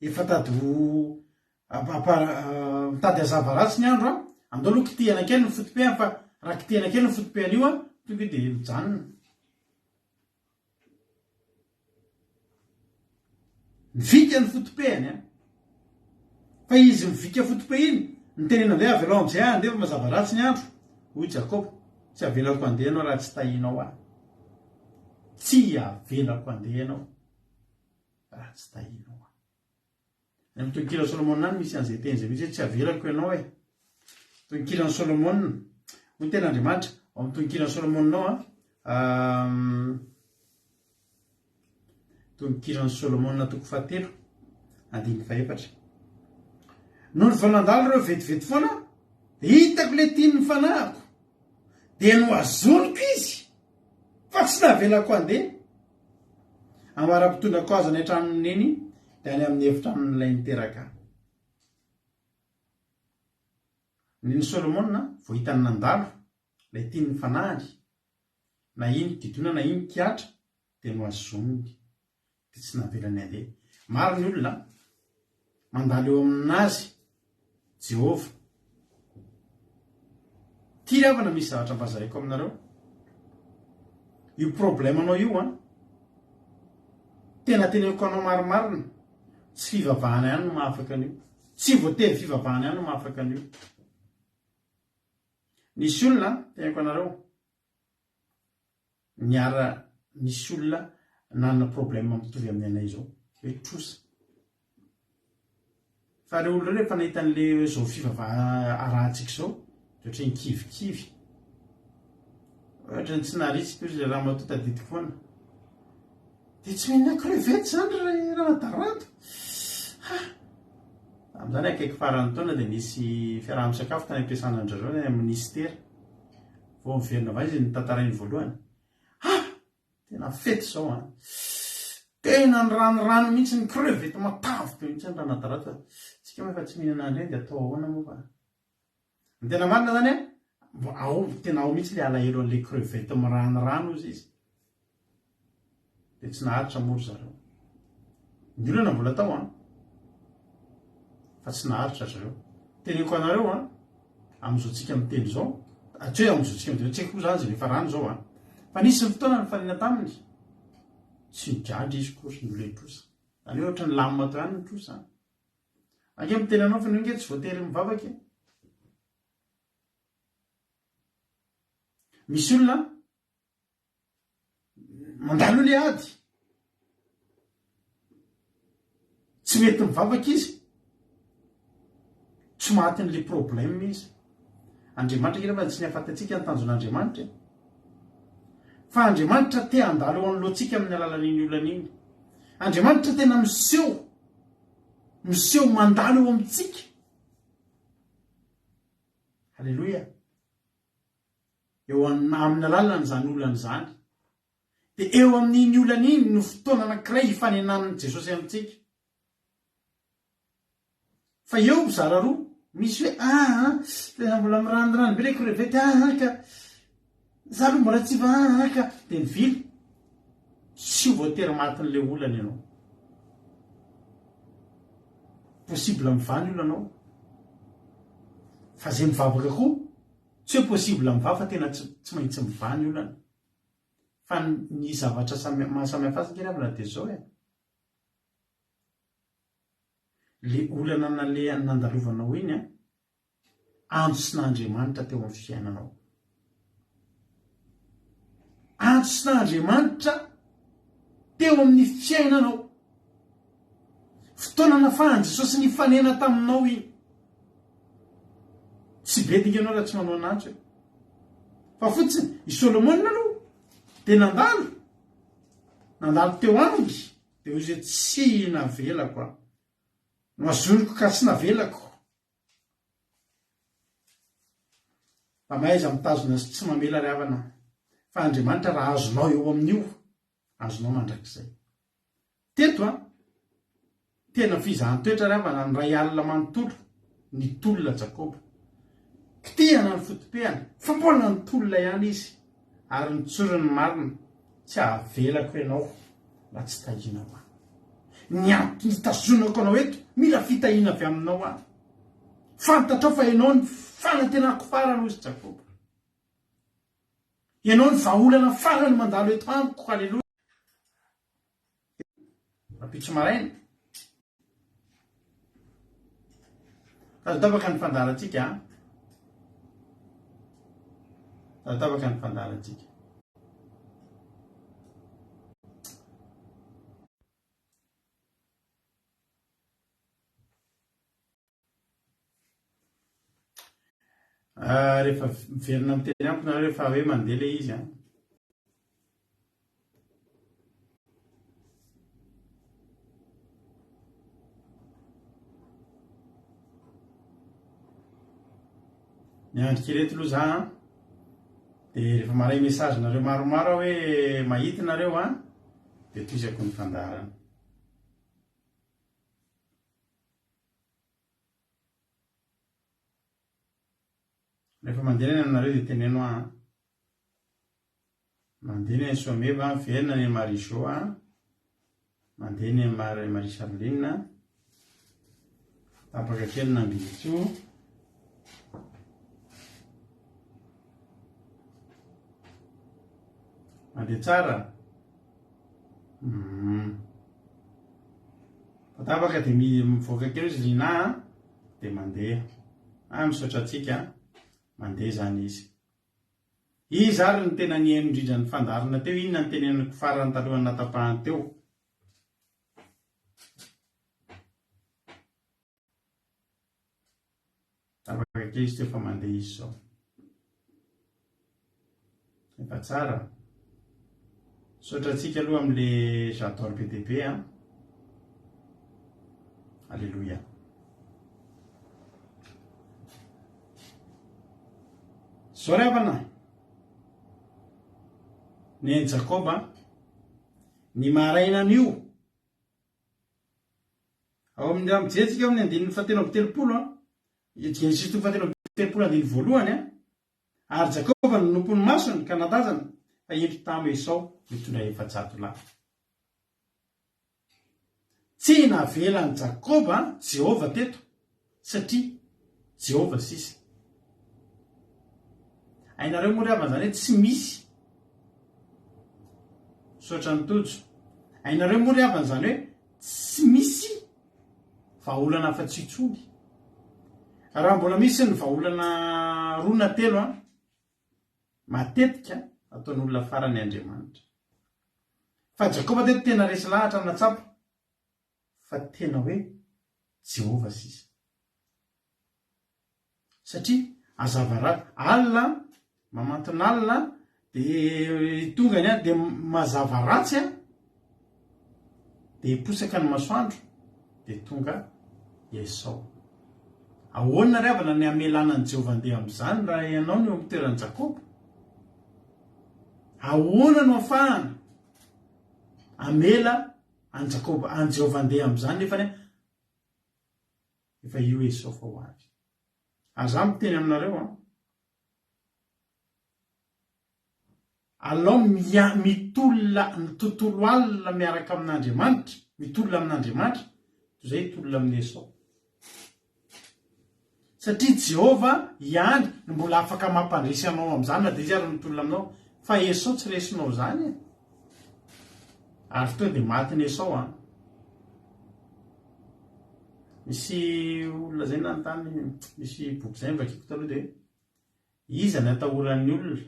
efa mitady hazava ratsy ny andro andao aloha kitihana kely ny fotopehany fa raha kitihana kely ny fotopehany io tonga dia mijanona. Mivika ny fotopehany fa izy mivika fotope iny nitenena amizay avelao amizay andefa mazava ratsy ny andro hoy Jakoba tsy avelako andeha anao raha tsy tahinao tsy avelako andeha anao raha tsy tahinao Ny tonkilany Solomona any misy an'izay teny zay misy hoe tsy avelako ianao tonkilany Solomona hoy ten'Andriamanitra ao amin'ny tonkilany Solomona tonkilany Solomona toko 7 andiny 4 noho ny volandalo ireo vetivety foana dia hitako le tiany ny fanahiko dia no azoniko izy fa tsy navelako andeha amara-pitondrako azy any an-tranony neny dia any amin'ny efitranon'ilay niteraka. Neny Solomona vao hitany nandalo ilay tiany ny fanahiny na iny didona na iny kiatra dia no azoniny dia tsy navelany andeha. Maro ny olona mandalo eo aminazy Jehova. Tia ravana misy zavatra mbazaiko aminareo. Io problemanao io tena teneko anao marimarina tsy fivavahana ihany no mahafaka an'io. Tsy voatery fivavahana ihany no mahafaka an'io. Nisy olona teneko anareo nisy olona nanana problème mitovy amin'ny anay zao hoe trosa. Fa le olona rehefa nahita an'le zao fivavahana arahantsika zao dia ohatran'ny kivikivy. Ohatran'ny tsy naritsika izy raha matoa tadidiko foana. Dia tsy mihinana crevette zany raha nadaranto. Amin'izany akaiky farany taona dia nisy fiaraha-misakafo tany ampiasana an'zareo any amin'ny ministera. Vao miverina avy izy nitantarainy voalohany. Tena fety zao tena ny ranorano mihitsy ny crevette matavy be mihitsy ny raha nadaranto. Tsika moa efa tsy mihinana an'ireny dia atao ahoana moa fa. Ny tena marina zany tena ao mihitsy le alahelo an'le crevette miranorano izy dia tsy naharitra mory zareo. Ny olona mbola tao fa tsy naharitra zareo. Teneko anareo amin'izao tsika miteny zao atsoe amin'izao tsika miteny tsy haiko zany zay rehefa rano zao fa nisy fotoana ny fariana taminy tsy nijadry izy kosa nole trosa. Zany hoe ohatra ny lamina tao ihany ny trosa. Anke miteny anao fa ninge tsy voatery mivavaka. Misy olona mandalo le ady tsy mety mivavaka izy tsy maty n'le problème izy. Andriamanitra kira tsy nihafantatsika ny tanjon'Andriamanitra fa Andriamanitra te handalo eo anoloantsika amin'ny alalan'iny olana iny. Andriamanitra tena miseho mandalo eo amintsika. Halleluja. Eo amin'ny alalany zany olana zany dia eo amin'iny olana iny no fotoana anankiray hifanenan'ny Jesosy amintsika. Fa eo mizara roa misy hoe tena mbola miranirano be le crevette ka za aloha mbola tsy vaaka dia nivily tsy ho voatery matin'le olana ianao. Possible mivany olo anao fa zay mivavaka koa tsy hoe possible mivava fa tena tsy maintsy mivany olana. Fa ny zavatra mahasamihafa azy ngeravana dia zao le olana nale nandalovanao iny antsosin'Andriamanitra teo amin'ny fiainanao. Antsosin'Andriamanitra teo amin'ny fiainanao. Fotoana nafahan'ny Jesosy ny fanena taminao iny. Tsy bedika ianao raha tsy manao anantso e. Fa fotsiny i Solomona aloha dia nandalo teo aminy dia hoy izy tsy navelako aho. No azoniko ka tsy navelako. Fa mahaiza mitazona azy tsy mamela ry havana. Fa Andriamanitra raha azonao eo amin'io, azonao mandrakizay. Teto tena fizahanttoetra ry havana ny ray alina manontolo, ny tolona Jakoba. Kitihana ny fotompehana, fa mbola ny tolona ihany izy. Ary ny tsorony marina, tsy ahavelako ianao raha tsy tahinao aho. Ny tazonako anao eto, mila fitahiana avy aminao aho. Fantatrao fa ianao ny fanantenako farany hozy Jakoba. Ianao ny vahaolana farany mandalo eto amiko, haleloha. Rapitso maraina. Azo tapaka ny fandaharantsika. Azo tapaka ny fandaharantsika. Rehefa miverina miteny amiko na rehefa hoe mandeha le izy ny andrikireto aloha za dia rehefa maray message nareo maromaro hoe mahita nareo dia toizako ny fandaharana. Rehefa mandeha ny aminareo dia teneno mandeha ny Someva, Verina ny Marie-Jo, mandeha ny Marie Charline, tapaka kely na Ambitso, mandeha tsara. Tapaka dia mivoaka kely izy Lina dia mandeha. Misaotra antsika mandeha zany izy. Izy ary ny tena nihaino indrindra ny fandarina teo, inona ny teneniko farany talohany natapahany teo. Tapaka kely izy teo fa mandeha izy zao. Efa tsara. Misaotra antsika aloha amin'ile j'adore PDP Alléluia. Zao ry havana, ny Jakoba ny maraina an'io ao amin'ny raha mijery amin'ny andininy 7:30 Genesis 7:30 ary Jakoba ny nompony masony ka natazana fa endry tamo Esau mitondra efajato lahy. Tsy navela ny Jakoba Jehova teto satria Jehova sisa. Ainareo moa ry havana zany hoe tsy misy sotra ny tojo. Ainareo moa ry havana zany hoe tsy misy vahaolana afa-tsy intsony. Raha mbola misy ny vahaolana roa na telo matetika ataon'olona farany Andriamanitra. Fa Jakoba teto tena resy lahatra natsapa fa tena hoe Jehova sisa. Satria azava alina mamantona alina dia tongany dia mazava ratsy dia hiposaka ny masoandro dia tonga Esau. Ahoana ry havana ny amelana ny Jehova andeha amin'izany raha ianao no eo amin'ny toeran'i Jakoba? Ahoana no ahafahana amela any Jakoba, any Jehova andeha amin'izany nefa efa io Esau fa ho avy. Aza miteny aminareo alao mitolona ny tontolo alina miaraka amin'Andriamanitra, mitolona amin'Andriamanitra toy izay tolona amin'ny Esau. Satria Jehova ihany no mbola afaka mampandresy anao amin'izany na dia izy ary mitolona aminao, fa Esau tsy resinao zany. Ary tonga dia maty ny Esau a. Misy olona zay nanontany, misy boky zay nivakiko taloha dia iza ny atahoran'ny olona,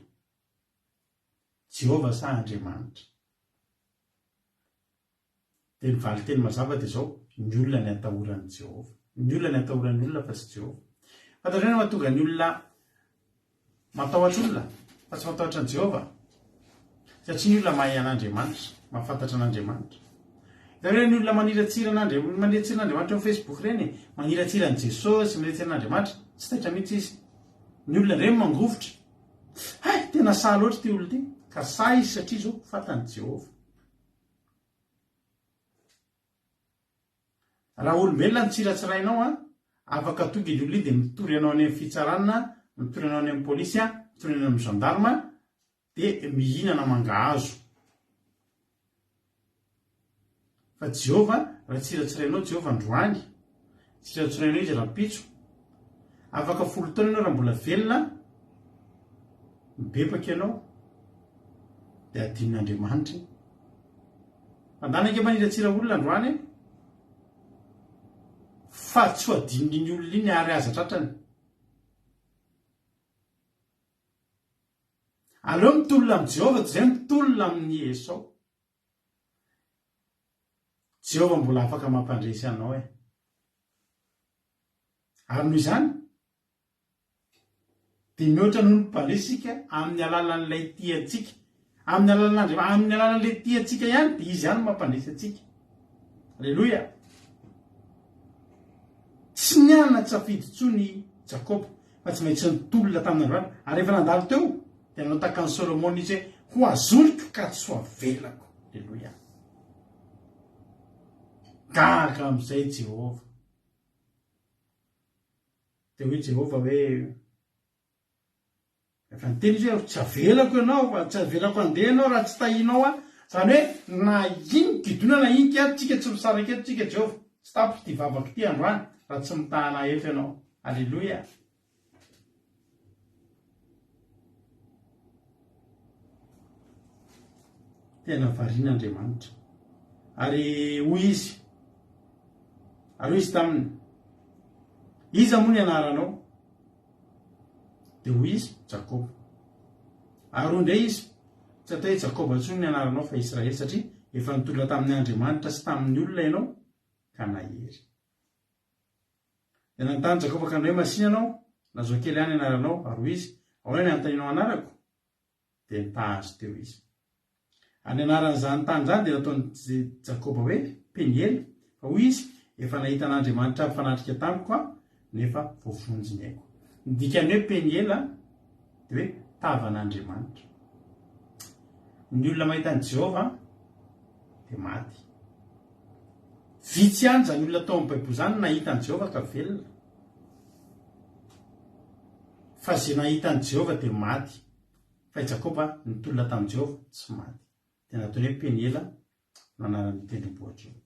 Jehova sa Andriamanitra? Dia ny valiteny mazava dia izao, ny olona ny atahoran'ny Jehova. Ny olona ny atahoran'ny olona fa tsy Jehova. Fantatrao ny mahatonga ny olona matahotra olona fa tsy matahotra ny Jehova? Satria ny olona mahay an'Andriamanitra, mahafantatra an'Andriamanitra. Hitanao ny olona maniratsira an'Andriamanitra amin'ny Facebook ireny, maniratsira an'i Jesosy, maniratsira an'Andriamanitra, tsy taitra mihitsy izy. Ny olona ireny mangovitra. Hay, tena sahy loatra ty olona ty. Ka sahy izy satria izao fantany Jehova. Raha olombelona ny tsiratsirainao a, afaka tonga ny olona dia mitory anao any amin'ny fitsarana, mitory anao any amin'ny polisy, mitory anao amin'ny gendarme, dia mihinana mangahazo. Fa Jehova, raha tsiratsirainao Jehova androany, tsiratsirainao izy rapitso, afaka folo taona ianao raha mbola velona, mibebaka ianao, dia adin'Andriamanitra. Mandana anke maniratsira olona androany, fa tsy ho adin'ny olona iny ary aza tratrany. Aleo mitolona amin'ny Jehova toy izay mitolona amin'ny Esau. Jehova mbola afaka mampandresy anao e. Ary noho izany dia mihoatra noho ny mpandresika amin'ny alalan'ilay tiantsika, amin'ny alalan'Andriamanitra, amin'ny alalan'ilay tiantsika ihany dia izy ihany mampandresy antsika. Alleloia. Tsy nianana tsy safidy intsony Jakoba, fa tsy maintsy nitolona tamin'Andriamanitra. Ary rehefa nandalo teo dia nanao tahaka ny Solomona izy hoe ho azoliko ka tsy ho avelako. Alleloia. Gaga amin'izay Jehova. Dia hoe Jehova hoe efa niteny izy hoe tsy avelako ianao, fa tsy avelako andeha ianao raha tsy tahinao a. Zany hoe na iny gidona na iny ato tsika tsy misaraka eto tsika Jehova. Tsy tapitra ty vavako ty androany raha tsy mitahana eto ianao. Alleloia. Tena varian'Andriamanitra. Ary hoy izy taminy, iza moa ny anaranao? Dia hoy izy Jakoba. Ary hoy indray izy, tsy atao hoe Jakoba intsony ny anaranao fa Israely, satria efa nitolona tamin'ny Andriamanitra sy tamin'ny olona ianao ka nahery. Dia nanontany Jakoba ka hoe masina anao, nazao kely ihany anaranao? Ary hoy izy, ahoana ny anontaninao anarako? Dia nitahazy teo izy. Any anaran'izany tany izany dia nataon'i Jakoba hoe Peniel, fa hoy izy efa nahita an'Andriamanitra mifanatrika tamiko a, nefa voavonjy ny aiko. Ny dikany hoe Peniel dia hoe tavan'Andriamanitra. Ny olona mahita an'i Jehova dia maty. Vitsy ihany izany olona tao amin'ny Baiboly izany nahita an'i Jehova ka velona. Fa izay nahita an'i Jehova dia maty. Fa i Jakoba nitolona tamin'i Jehova tsy maty. Dia nataony hoe Peniel no anaran'ny tendrombohitra io.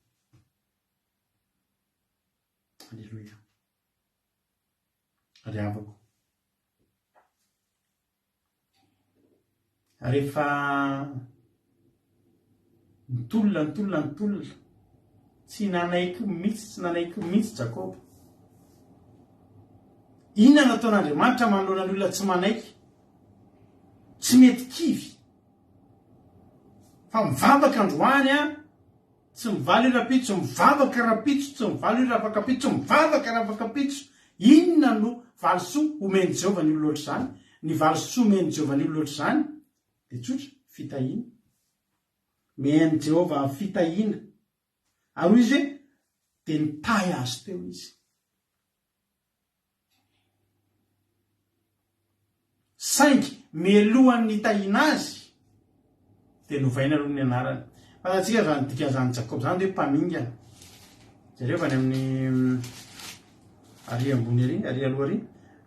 Alleluia. Ry havako. Rehefa nitolona tsy nanaiky mihitsy Jakoba. Inona nataon'Andriamanitra manoloana ny olona tsy manaiky? Tsy mety kivy. Fa mivavaka androany a, tsy mivaly io rapitso, mivavaka rapitso, tsy mivaly io ravakapitso, mivavaka ravakapitso. Inona no valisoa omeny Jehova ny olona ohatr'izany? Ny valisoa omeny Jehova ny olona ohatr'izany dia tsotra fitahiana. Miheny Jehova amin'ny fitahiana. Ary izy hoe dia nitahy azy teo izy. Saingy mialohan'ny nitahiana azy dia novaina aloha ny anarany. Fantatsika zany dikan'izany Jakoba zany hoe mpamingana. Zareo avy any amin'ny ary ambony ary, ary aloha ary.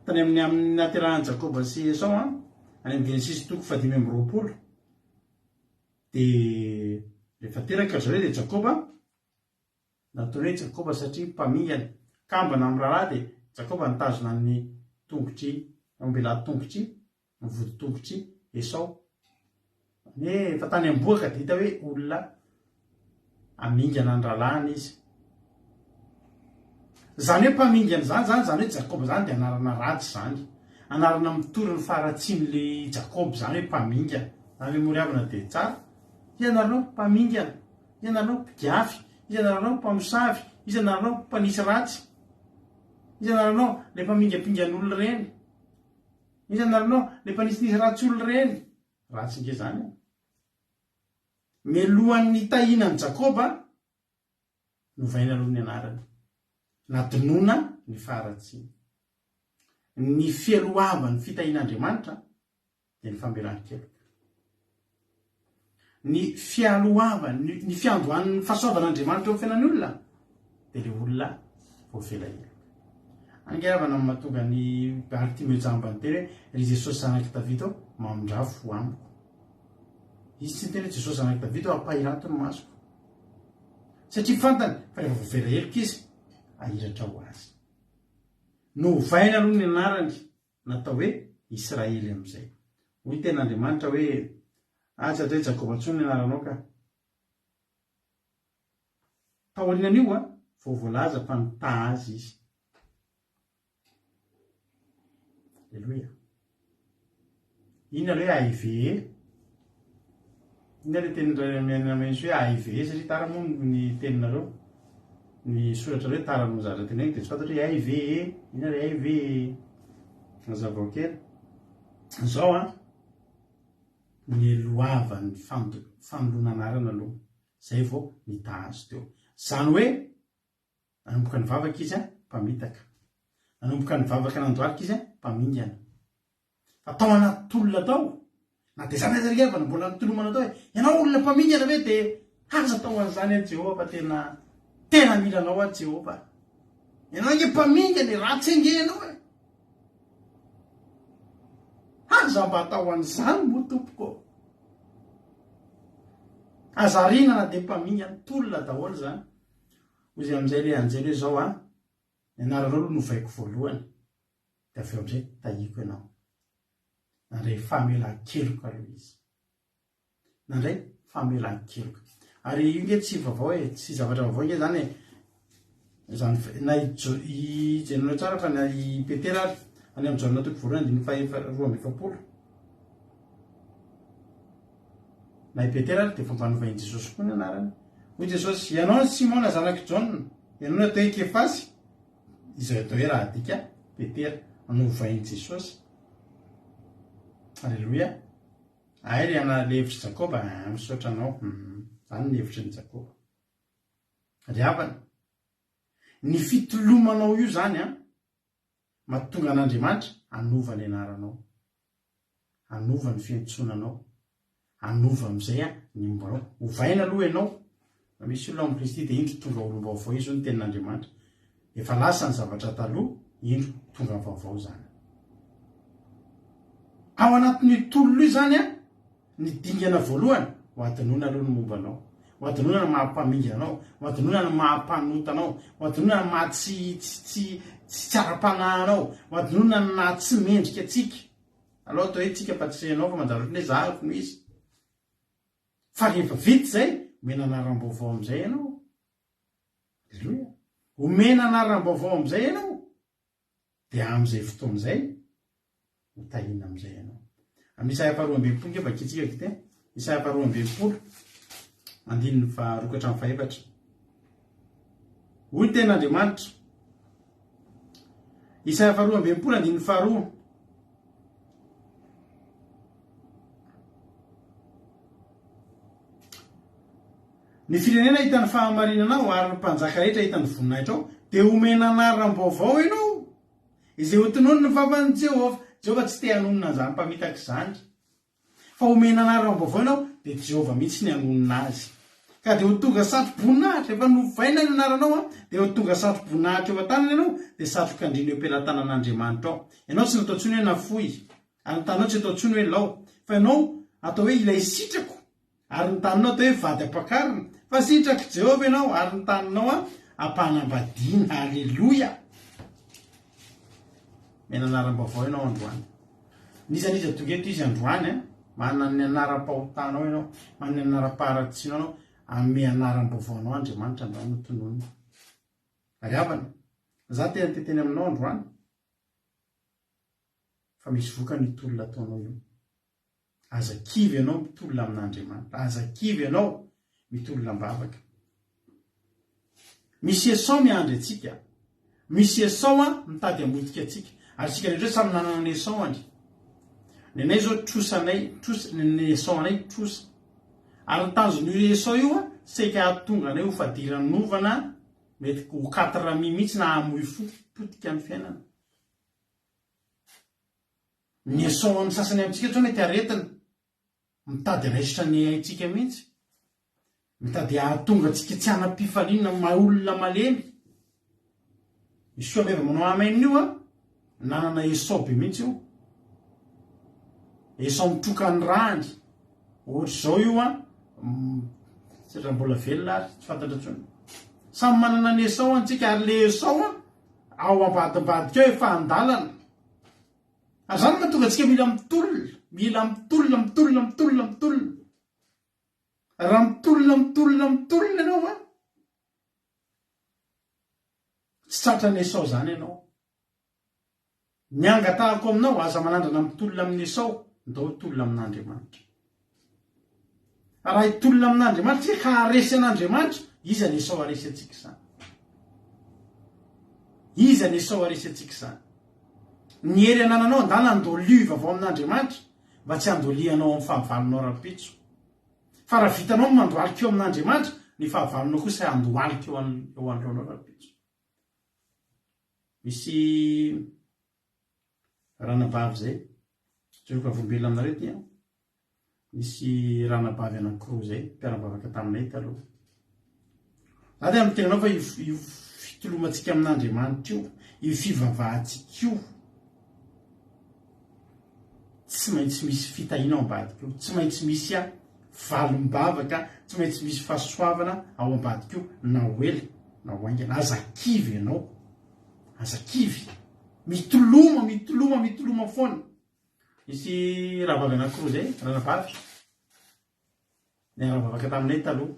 Tany amin'ny nahaterahan'i Jakoba sy Esau any amin'ny Genesis 5:20. dia rehefa teraka zareo dia Jakoba nataony hoe Jakoba satria mpamingana kambana amin'ny rahalahy dia Jakoba nitazona ny tongotry ambela tongotry mivody tongotry Esau efa tany amboaka dia hita hoe olona amingana ny rahalahiny izy. Zany hoe mpamingana zany hoe Jakoba zany dia anarana ratsy zany, anarana mitory ny faratsin'le Jakoba zany hoe mpamingana, zany hoe moriavana dia tsara. Izy anaranao mpamingana, izy anaranao mpigiafy, izy anaranao mpamosavy, izy anaranao mpanisy ratsy, izy anaranao le mpamingapingan'olo reny, izy anaranao le mpanisin'isy ratsy olo reny. Ratsy nge zany. Melohan'ny tahinan'ny Jakoba novaina aloha ny anarany, nadinoana ny faharatsiana. Ny fialohavany fitahin'Andriamanitra dia ny fambelan-keloka. Ny fialohavany, ny fiandohan'ny fahasoavan'Andriamanitra eo fiainan'ny olona dia le olona voafela heloka. Angehavana amin'ny mahatonga ny Bartimeo jambany teny hoe ry Jesosy zanaky Davida mamondrafo amiko. Izy tsy teny hoe Jesosy zanaky Davida ampahirato ny masoko, satria fantany fa rehefa voafela heloka izy ahiratra ho azy. Novaina aloha ny anarany, natao hoe Israely amin'izay. Hoy ten'Andriamanitra hoe aza hoe Jakoba ntsony ny anaranao ka. Taorianan'io vao voalaza fa nitaha azy izy. Alleluia. Inona hoe AIVE? Inona le tenin'Andriamanitra hoe AIVE satria tara moa ny teninareo. Ny soratra hoe tara no zatra teneny dia tsy fantatro hoe AIVE. Inona le AIVE? Mazava kely. Zao ny lohavany fanoloana anarana aloha, zay vao nitaha azy teo. Zany hoe nanomboka nivavaka izy mpamitaka, nanomboka nivavaka nandohalika izy mpamingana. Atao anaty tolona tao, na dia zany azarikevana mbola nitolomana tao hoe ianao olona mpamingana ve dia aza tao an'izany any Jehova fa tena mila anao any Jehova. Ianao nge mpamingana ratsy ange ianao e. Aza mba atao an'izany moa tompoko. Azariana na dia mpamingana tolona daholo zany. Ozy amin'izay le anjely hoe zao ny anaranao aloha novaiko voalohany dia avy eo amin'izay tahiko ianao. Nandray famelan-keloka aloha izy. Nandray famelan-keloka. Ary io nge tsy vaovao tsy zavatra vaovao nge zany zany na ijenona tsara fa na i Petera ary any amin'ny Jaona toko voalohany andininy roa amby efapolo. Na i Petera ary dia efa mpanovan'i Jesosy koa ny anarany. Hoy Jesosy, ianao Simona zanaky Jaona, ianao no atao hoe Kefasy, izay atao hoe raha adika Petera, novain'i Jesosy. Alleluia. Ay ry ana le hevitry Jakoba, misaotra anao. Zany ny hevitry ny Jakoba. Ry havana, ny fitolomanao io zany mahatonga an'Andriamanitra anova ny anaranao, anova ny fiantsonanao, anova amin'izay ny mombanao. Hovaina aloha ianao. Misy olona amin'ny Kristy dia indro tonga olom-baovao izy ny tenin'Andriamanitra. Efa lasa ny zavatra taloha, indro tonga vaovao zany. Ao anatin'ny tolona io zany ny dingana voalohany ho adinoana aloha ny mombanao, ho adinoana ny mahampaminganao, ho adinoana ny mahampanotanao, ho adinoana ny maha tsy tsara-panahinao, ho adinoana ny na tsy mendrika atsika. Aloha atao hoe tsika fa tsy ianao fa manjary hoe zahako no izy. Fa rehefa vita zay, omena anaram-baovao amin'izay ianao. Alleluia. Omena anaram-baovao amin'izay ianao. Dia amin'izay fotoana izay ho tahina amin'izay ianao. Amin'ny Isaia 2:20 nge vakitsika kity. Isaia 2:20 andininy faharokatra amin'ny faefatra. Hoy ten'Andriamanitra. Isaia 2:20 andininy faharoa. Ny firenena hitany fahamarinanao ary ny mpanjaka rehetra hitany voninahitra ao dia omena anaram-baovao ianao izay ho tonoiny ny vavan'i Jehova. Jehova tsy te hanonona an'izany mpamitaka izany, fa omena anaram-baovao ianao dia Jehova mihitsy ny hanonona azy. Ka dia ho tonga satro-boninahitra efa novaina ny anaranao dia ho tonga satro-boninahitra eo an-tanana ianao dia satroka-andriana eo am-pelantanan'Andriamanitra ao. Ianao tsy natao ntsony hoe nafoy, ary ny tanao tsy atao ntsony hoe lao, fa ianao atao hoe ilay sitrako ary ny taninao to hoe vady ampakarina fa sitraky Jehova ianao ary ny taninao ampanambadiana. Alleloia. Mena anaram-baovao ianao androany. Nizaniza tongeto izy androany manana ny anaram-pahotanao ianao, manana ny anaram-paharatsianao ianao, ame anaram-baovao anao Andriamanitra androany no tononony. Ary havana, za tena teteny aminao androany fa misy voka ny tolona ataonao io. Aza kivy ianao mitolona amin'Andriamanitra, aza kivy ianao mitolona mbavaka. Misy Esau miandry atsika, misy Esau mitady hamotika atsika, ary sika rehetra samy nanana ny Esau andry. Ny anay zao trosanay, ny Esau anay trosa. Ary ny tanjon'io Esau io saika ahatonga anay ho fadiran'ovana, mety ho 4 mihitsy na hamoy fo potika ny fiainana. Ny Esau amin'ny sasany amintsika tsao mety aretina, mitady resitra ny aintsika mihitsy, mitady ahatonga atsika tsy hanam-pifaliana maolona malemy. Misy koa meva manao amain'io nanana Esau be mihitsy io. Esau mitroka ny rany. Ohatra zao io satria mbola velona ary tsy fantatra tsony. Samy manana ny Esau antsika, ary le Esau ao ambadimbadika eo efa andalana. Ary zany mahatonga atsika mila mitolona raha mitolona ianao tsy tratra ny Esau zany ianao. Ny angatahako aminao aza manandrana mitolona amin'ny Esau, ndao hitolona amin'Andriamanitra. Raha hitolona amin'Andriamanitra ka haresy an'Andriamanitra, iza ny Esau haresy atsika zany. Iza ny Esau haresy atsika zany. Ny hery anananao andala andoli vavao amin'Andriamanitra mba tsy andolianao amin'ny fahavalonao rapitso. Fa raha vitanao mandoalika eo amin'Andriamanitra, ny fahavalonao kosa andoalika eo androanao rapitso. Misy ranabavy zay, tsoka vombela aminareo ty. Misy ranabavy anankiroa zay mpiara-bavaka taminay taloha. Za dia amin'ny tegnanao fa io fitolomantsika amin'Andriamanitra io, io fivavahantsika io, tsy maintsy misy fitahina ao ambadika io, tsy maintsy misy valim-bavaka, tsy maintsy misy fahasoavana ao ambadika io, na hoela na hoaingana. Aza kivy ianao, aza kivy, mitoloma foana. Misy rahavavy anankiroa zay, ranabavy niara-bavaka taminay taloha.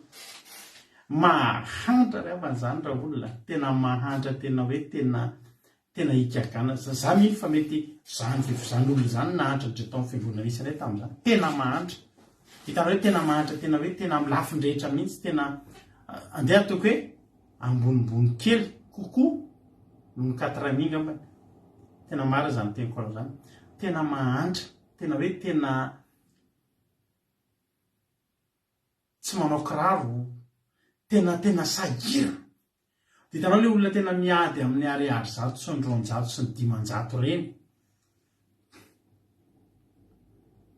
Mahantra ry avan'izany raha olona, tena mahantra, tena hoe tena ikagana. Za mino fa mety zany olona zany nahantra ndre tao amin'ny fiangonana isanay tamin'izany. Tena mahantra. Hitanao hoe tena mahantra, tena hoe tena amin'ny lafin-drehetra mihitsy, tena andeha ataoko hoe ambonimbony kely kokoa no 4 minga. Tena mara zany teniko ao zany. Tena mahantra, tena hoe tena tsy manao kiraro, tena sagira. Hitanao le olona tena miady amin'ny ariary zato sy ny 200 sy ny 500 reny.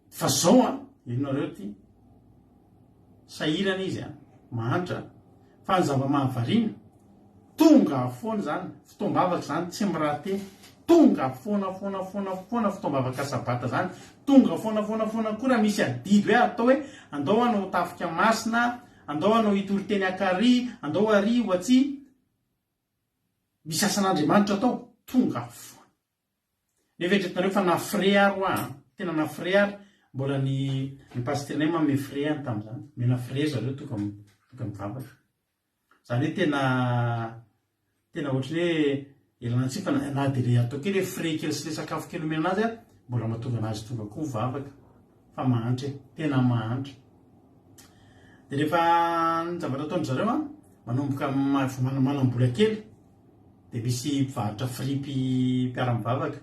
Fa zao inareo ty sahirana izy mahantra. Fa ny zava-mahavariana tonga foana zany, fitombavaka zany tsy mirahateny. Tonga foana fitombavaka sabata zany, tonga foana koa misy adidy hoe atao hoe andao anao tafika masina, andao anao hitory-teny akary, andao ary oatsy misy asan'Andriamanitra atao, tonga foana. Nefa eritreretanareo fa nafre ary tena nafre ary. Mbola ny pasterinay manome fre any tamin'izany, mena fre zareo toka mivavaka. Zany hoe tena ohatry hoe elana tsy fa na dia le atao kely hoe fre kely sy le sakafo kely omena azy mbola mahatonga anazy tonga koa mivavaka. Fa mahantra, tena mahantra. Dia rehefa ny zavatra ataony zareo manomboka manam-bola kely, dia misy mpivarotra fripy mpiara-mivavaka.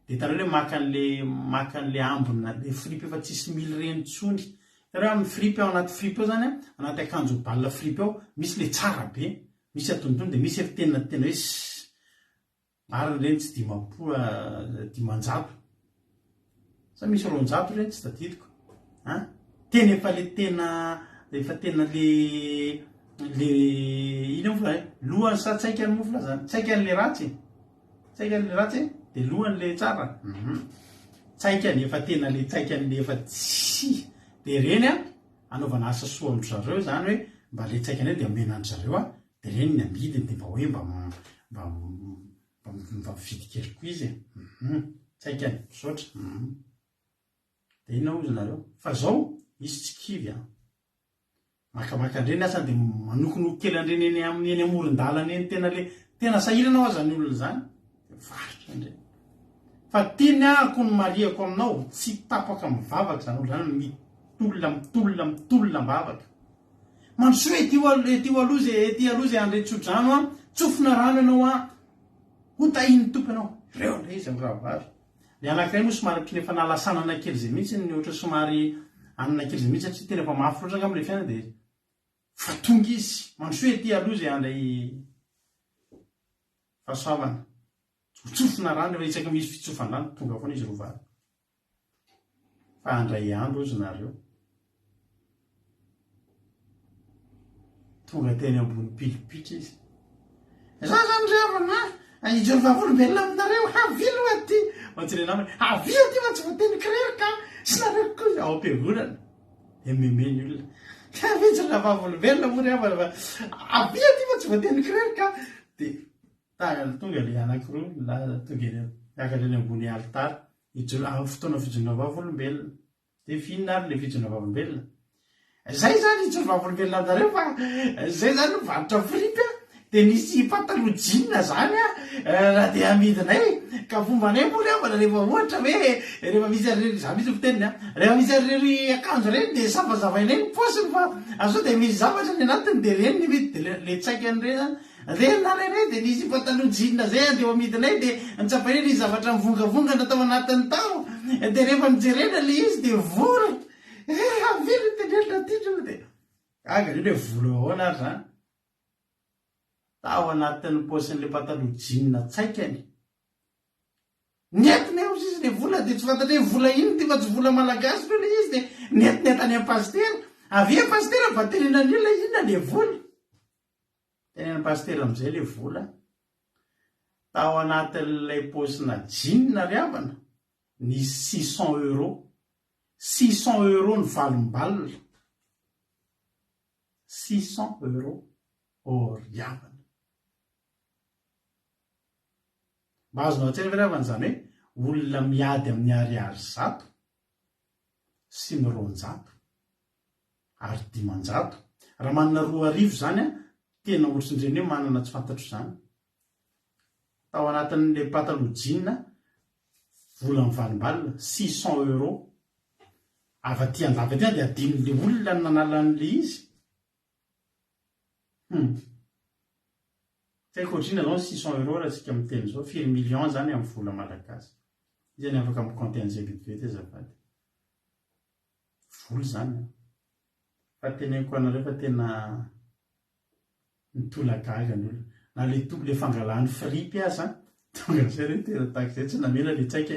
Dia hitanareo hoe maka an'le ambona, le fripy efa tsisy mily reny tsony. Hitanareo amin'ny fripy ao anaty fripy ao zany, anaty akanjo balina fripy ao, misy le tsara be, misy atonotony, dia misy efa tena hoe marina reny tsy 500. Sa misy 200 reny tsy tadidiko. Tena efa tena le ino moa lohany sa tsaikany moa zany, tsaikany le ratsy, dia lohany le tsara. Tsaikany efa tena le tsaikany le efa tsy. Dia reny anaovana asa soa andro zareo zany hoe mba le tsaikany hoe de amenandry zareo de reny ny amidiny de mba hoe mba mividy keliko izy tsaikany misaotra de ina ozy nareo fa zao izy tsy kivy makamaka andreny asany de manokonoko kely andreny eny amin'ny eny amoron-dalana eny tena sahirana ao azany olona zany de varotra andreny fa tiany ako ny mariako aminao tsy tapaka mivavaka zany olo zany mitolona mivavaka mandrosoe ety aloza andretsodrano tsofina rano ianao hotahiny tompo ianao reo ndre izy amirahavavy le anakiray moa somary ohatrany efa nalasanana kely zay mihitsy ny ohatra somary anana kely zay mihitsy satria tena efa mafy loatra angam le fiaina de fa tonga izy mandrosoe ety aloza andray fahasoavana tsofina rano efa hitsaky misy fitsofan-drano tonga foana izy rovavy fa andray andro ozy nareo tonga teny ambony pilipitra izy za zany reavana ijo vavolombelona aminareo havilo aty matsire namany havio ty fa tsy voateny kirerika sy nareo koa ao am-piangonana de memeny olona avitsy vavolombelona mo reavana fa havio ty fa tsy voateny kirerika de tonga le anakiroa tonga miakatra eny ambony alitara fotoana fijona vavolombelona de finina ary le fijona vavolombelona zay zany ijoro vavolombelona aminareo fa zay zany mivarotra fripy de nisy pataloha jeans zany raha de amidinay ka fombanay moa reavana rehefa ohatra hoe rehefa misy arery za misy fiteniny rehefa misy arery akanjo reny de savazavainay ny posiny fa azao de misy zavatra ny anatiny de reny ny vidy de le tsaiky an'ireny zany reny nalay rey de nisy pataloha jeans zay de amidinay de nitsapainy nisy zavatra mivongavonga natao anatiny tao de rehefa mijerena le izy de vory avily tenelina tindro de agareny hoe volo ahoana ary zany tao anatin'ny posin'le pataloha jeans tsaikany netiny ao izy le vola de tsy fantatra hoe vola iny ty fa tsy vola malagasy lo le izy de netinetany am pastera avy pastera va tenenany olona inona le vola tenenany pastera am'izay le vola tao anatin'lay posina jeans riavana ny 600 € 600 € ny valombalona 600 € riavana mba azonao atsena fa riavana zany hoe olona miady amin'ny ariary zato sy mironjato ary 500 raha manana 2,000 zany tena ohatrindreny hoe manana tsy fantatro zany tao anatin'le pataloha jeans vola ny valombalona 600 € avaty andava ty de adin'le olona ny nanalan'le izy tsy haiko ohatrina zao 600 € raha tsika miteny zao firy million zany amin'ny vola malagasy izy any afaka mikonte an'izay vetivety azafady voly zany fa teneniko anareo fa tena nitolagaga ny olona na le tompo le fangalany fripy aza tonga zay re tena tahaka zay tsy namela le tsaika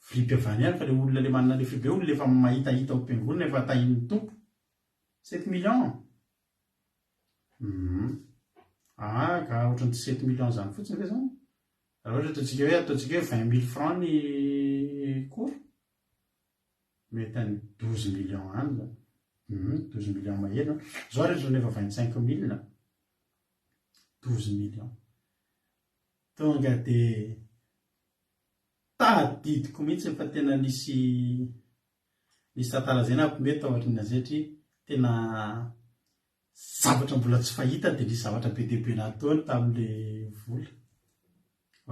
fripy avany ihany fa le olona le manana le fribe olona efa mahitahita ho mpiangonana efa tahin'ny tompo 7 millions ka ohatrany 7 millions zany fotsiny ve zany raha ohatra ataontsika hoe 20 000 francs ny cours mety any 12 millions any zany 12 millions maheno zao rehetra nefa 25 000 12 millions tonga de tadidiko mihitsy fa tena nisy tantara zay na mety ao aoriana zay tena zavatra mbola tsy fahita de nisy zavatra be dehibe nataony tamin'le vola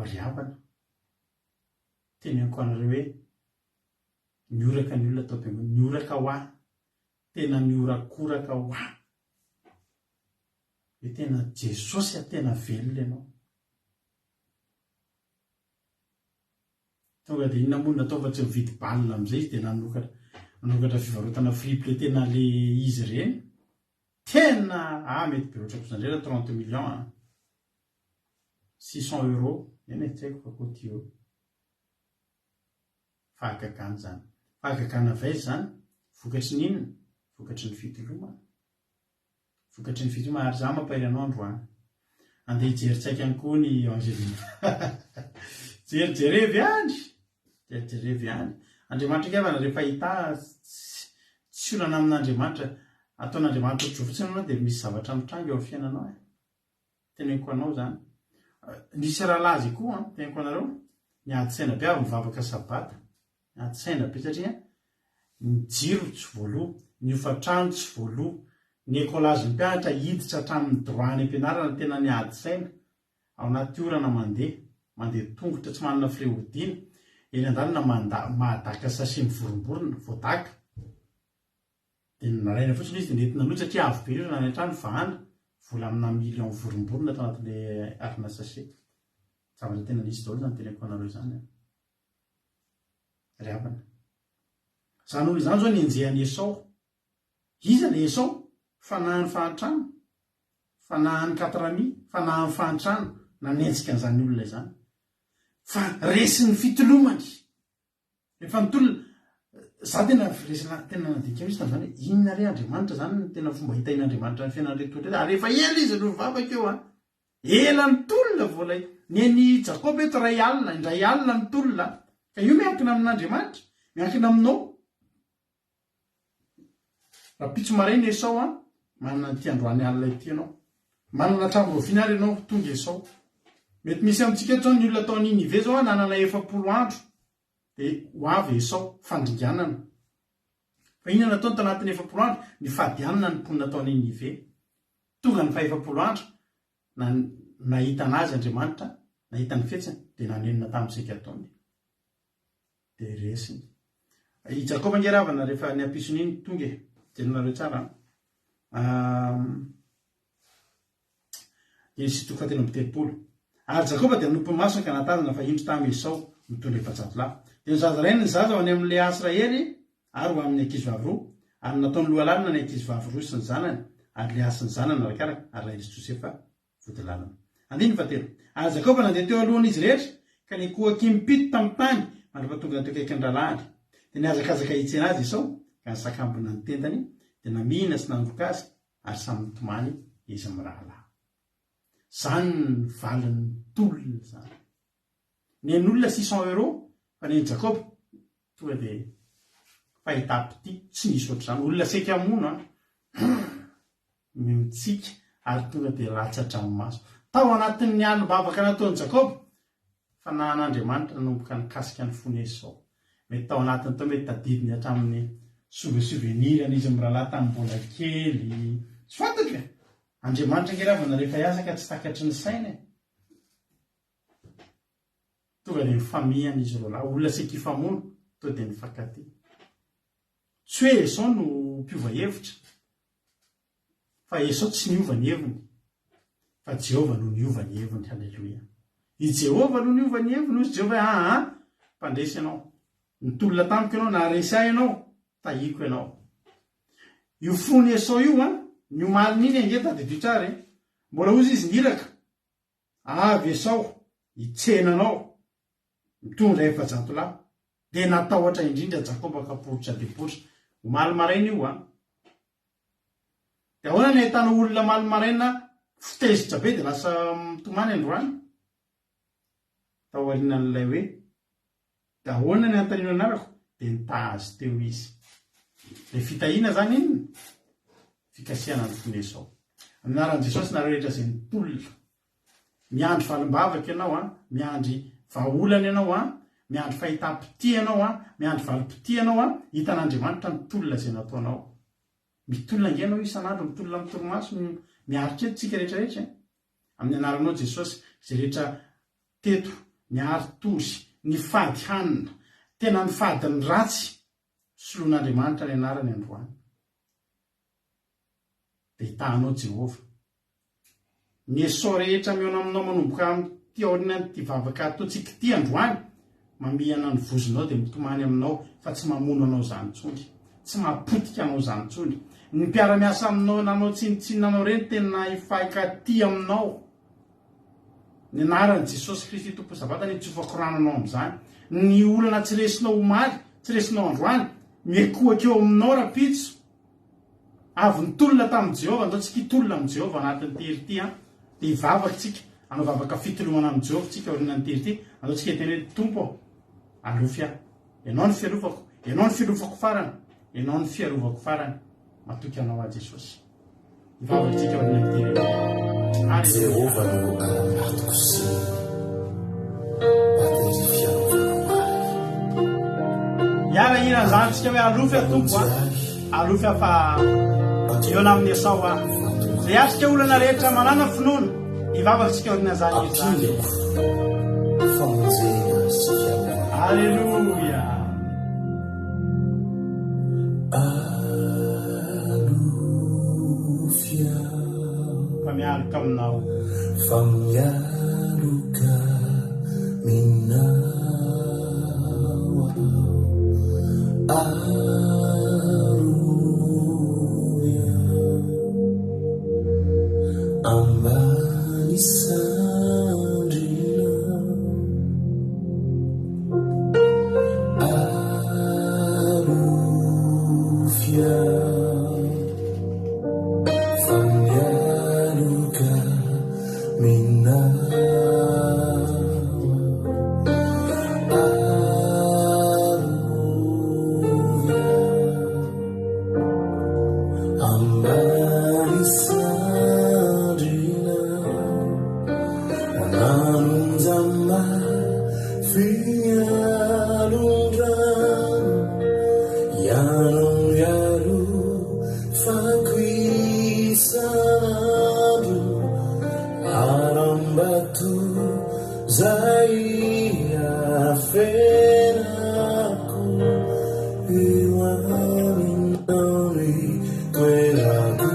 riavana teneniko anareo hoe mioraka ny olona tao am-piangonana mioraka ho ahy tena miorakoraka ho ahy hoe tena Jesosy tena velona ianao tonga de inona moa natao fa tsy mividy balina am'izay izy de nanokatra fivarotana friple tena le izy reny tena mety be ohatrako zandrena 30 millions 600 € eny tsy haiko fa koty eo fahagagana zany fahagagana vaizy zany vokatry ny inona vokatry ny fitolomana ary za mampairy anao androany andeha hijery tsaika any koa ny Angelina jerijerevy any andriamanitra kevana rehefa hita tsy olana amin'Andriamanitra ataon'Andriamanitra ohatrofotsiny anao dia misy zavatra mitranga eo amin'ny fiainanao teneniko anao zany. Nisy rahalazy koa teneniko anareo niady-tsaina be avy mivavaka sabata niady-tsaina be satria ny jiro tsy voaloha, ny hofatrano tsy voaloha, ny ekolazy ny mpianatra hiditra hatramin'ny droany am-pianarana tena niady-tsaina ao anaty orana mandeha tongotra tsy manana firehodina eny an-dalana mahadaka sasy mivoromborona voadaka dia naraina fotsiny izy dia nentina loatra satria avo be io nany an-trano vahana vola amina million voromborona tao anatin'ilay arina sasy zavatra tena nisy daholo zany teneniko anareo zany ry havana. Zany olo izany zao nienjehany Esau. Iza ny Esau? Fanahany fahantrano, fanahany katrami, fanahany fahantrano nanenjika an'izany olona izany. Fa resiny fitolomany. Efa mitolona za tena nadika misy tamin'izany hoe inona re Andriamanitra zany ny tena fomba hitain'Andriamanitra ny fiainan'iretotra ary rehefa ela izy no mivavaka eo ela nitolona volay neny Jakoba eto indray alina nitolona ka io miankina amin'Andriamanitra miankina aminao. Raha pitso maraina Esau manana ty androany alina ity ianao, manana tramboroviana ary ianao tonga Esau. Mety misy amintsika eto zao ny olona atao Ninive zao nanana 400 andro dia ho avy Esau fandringanana. Fa inona nataony tanatin'ny 400 andro? Ny fadianana ny mponina atao Ninive. Tonga ny fa 400 andro nahita anazy Andriamanitra, nahita ny fetsiny dia nanenina tamin'izay ataony dia resiny. I Jakoba ngeravana rehefa niampisony iny tonga jerenareo tsara Genesis 4:30. Ary Jakoba dia nompo masina ka natazana fa indro tamin'ny Esau mitondra efatsatolahy. Dia nizaza ray ny zaza ho any amin'ilay Asraely ary ho amin'ny ankizivavy roa ary nataony lohalalina ny ankizivavy roa sy ny zanany ary le asy ny zanany arakaraka ary lahirisy Josefa vodilalana. 9. Ary Jakoba nandeha teo alohan'izy rehetra ka nikoaky mipito tamin'ny tany mandra-pahatonga nateo kaiky an-dralahady. Dia niazakazaka hitsena azy Esau ka nisakambina ny tendany dia namihina sy nandroka azy ary samy nitomany izy amin'ny rahalahy. Zany ny valin'ny tolona zany. Neny olona 600 euro fa neny Jakoba tonga dia fahitapity tsy nisy ohatr'izany. Olona seka mono mitsika ary tonga dia ratsatra amin'ny maso. Tao anatin'ny alibavaka nataon'i Jakoba fa nahan'Andriamanitra nanomboka nikasika ny fony Esau. Mety tao anatiny tao mety tadidiny hatramin'ny souvenir izy amin'ny rahalahy tamin'ny mbola kely. Tsy fantatra Andriamanitra ngeravana rehefa hiasaka tsy takatry ny saina. Tonga dia mifamihana izy roalahy. Olona seky famono to dia nifankaty. Tsy hoe Esau no mpiova hevitra fa Esau tsy niova ny heviny fa Jehova no niova ny heviny. Halleluia. I Jehova no niova ny heviny. Ozy Jehova mpandresy ianao, nitolona tamiko ianao, naharesy ahy ianao, tahiko ianao. Io fony Esau io ny omaliny iny angeta dia tsara mbola ozy izy niraka avy Esau hitsenanao mitondra efatsatolahy dia natahotra indrindra Jakoba ka porotra dia porotra. Omaly maraina io dia ahoana ny ahitana olona maly maraina fitezitra be dia lasa mitomany androany tao aorianan'ilay hoe dia ahoana ny antanino anarako dia nitahazy teo izy. Dia fitahiana zany iny fikasiana ny fony Esau. Anaran'i Jesosy nareo rehetra izay nitolona. Miandry valim-bavaka ianao miandry vahaolana ianao miandry fahitapity ianao miandry valim-pity ianao hitan'Andriamanitra ny tolona izay nataonao. Mitolona angenao isan'andro, mitolona amin'ny torimaso, miaritra eto tsika rehetrarehetra amin'ny anaranao Jesosy. Izay rehetra teto niary tozy nifady hanina tena nifady ny ratsy soloan'Andriamanitra ny anarany androany. Dia hitahanao Jehova. Ny Esau rehetra miona aminao manomboka amin'ity aorianan'ity vavaka ataontsika ity androany mamihana ny vozonao dia mitomany aminao fa tsy mamono anao zany intsony, tsy mapotika anao zany intsony. Ny mpiara-miasa aminao nanao tsinotsinonanao reny tena hifaikaty aminao. Ny anaran'i Jesosy Kristy tompo zavatany tsofako ranonao amin'izany. Ny olana tsy resinao omaly, tsy resinao androany miekoaka eo aminao rapitso. Avy nitolona tamin'i Jehova, andao tsika hitolona amin'ny Jehova anatin'ny tery ity dia hivavaka tsika, anao vavaka fitolomana amin'ny Jehova tsika aorianan'ny tery ity. Andao tsika hiteny hoe Tompo alofy ianao ny fialofako, ianao ny filofako farany, ianao ny fiarovako farany matoky anao a Jesosy ivavatsika orinaktireny Jehova no aratoko sy atery fiarovana iara iran zany tsika hoe alofy atompo alofy afa eo na amin'ny Esau zay atsika olana rehetra manana finoana ivavatsika orina zany izy zany famonjena sy fiarovana. Alleluia. Alufia Mialoka aminao fa mialoka minao arovia ambany sandrina alufia fa mialoka minao ambany sandrina ananonjama fialondrano ianao mialo fakoisanandro arambato zay afenako eo aminao ny toerako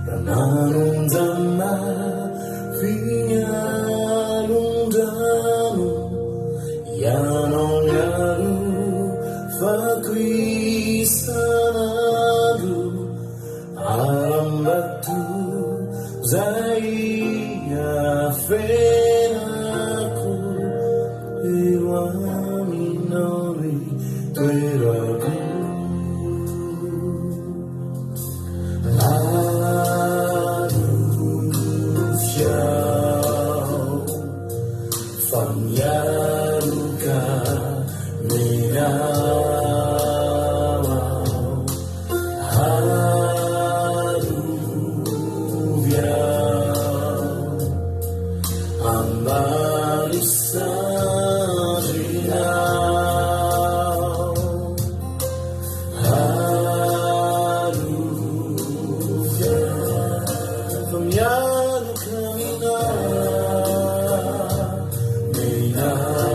rananonjama fialondrano ianao mialo fakoisanandro arambato zay afenako eo aminao ny toerako alufia fa mialoka minao aluvia ambany sandrina aluvia fa mialoka minao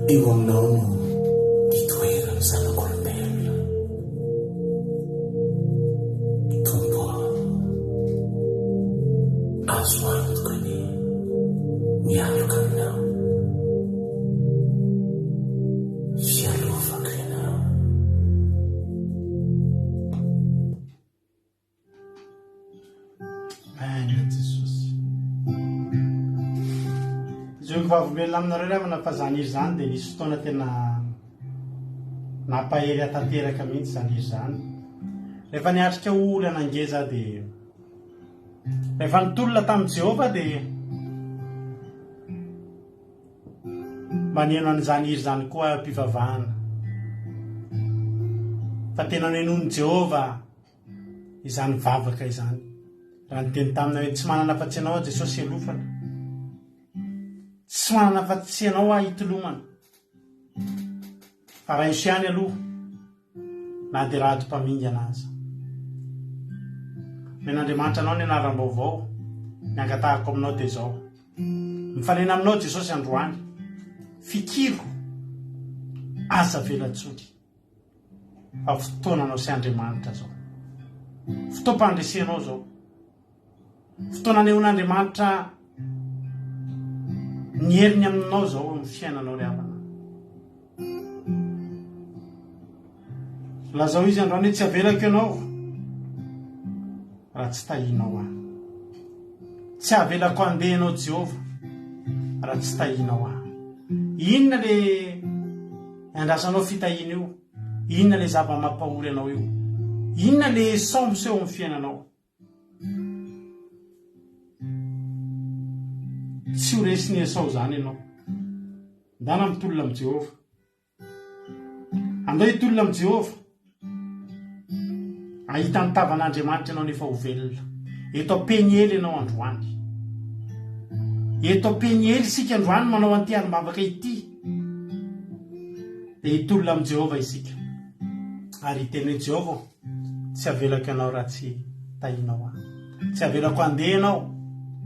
Io non di tuera sanno colpello. Tu puoi. Aswad quindi. Nyarkan now. Shalufa now. Vavoloela aminareo reha fa zany izy zany dia nisy fotoana tena nampahery atanteraka mihitsy zany izy zany. Rehefa niatrika olana angeza dia rehefa nitolona tamin'i Jehovah dia maneno an'izany izy zany koa mpivavahana. Fa tena nenon'i Jehovah izany vavaka izany. Raha niteny tamina hoe tsy manana afa-tsy anao Jesosy elofana. Tsy manana afa-tsy anao hitolomana. Fa raha isy ihany aloha na dia raha mpamingy anazy. Men'Andriamanitra anao ny anaram-baovao niangatahako aminao dia izao. Mifanena aminao Jesosy androany. Fikiro aza velatsory. Fa fotoana anao sy Andriamanitra zao. Fotoam-pandresenao zao. Fotoana anehoan'Andriamanitra ny heriny aminao zao amin'ny fiainanao ry havana. Lazao izy androany hoe tsy avelako ianao raha tsy tahinao aho. Tsy avelako andeha ianao Jehovah raha tsy tahinao aho. Inona le andrasanao fitahina io? Inona le zava-mampahory anao io? Inona le somboseho amin'ny fiainanao? Tsy ho resy ny Esau zany ianao. Ndana mitolona amin'ny Jehovah. Andao hitolona amin'ny Jehovah. Ahita ny tavan'Andriamanitra ianao nefa ho velona. Eto am-Peniely ianao androany. Eto am-Peniely isika androany manao an'ity alim-bavaka ity. Dia hitolona amin'ny Jehovah isika. Ary hiteny hoe Jehovah, tsy avelako ianao raha tsy tahinao aho. Tsy avelako andeha ianao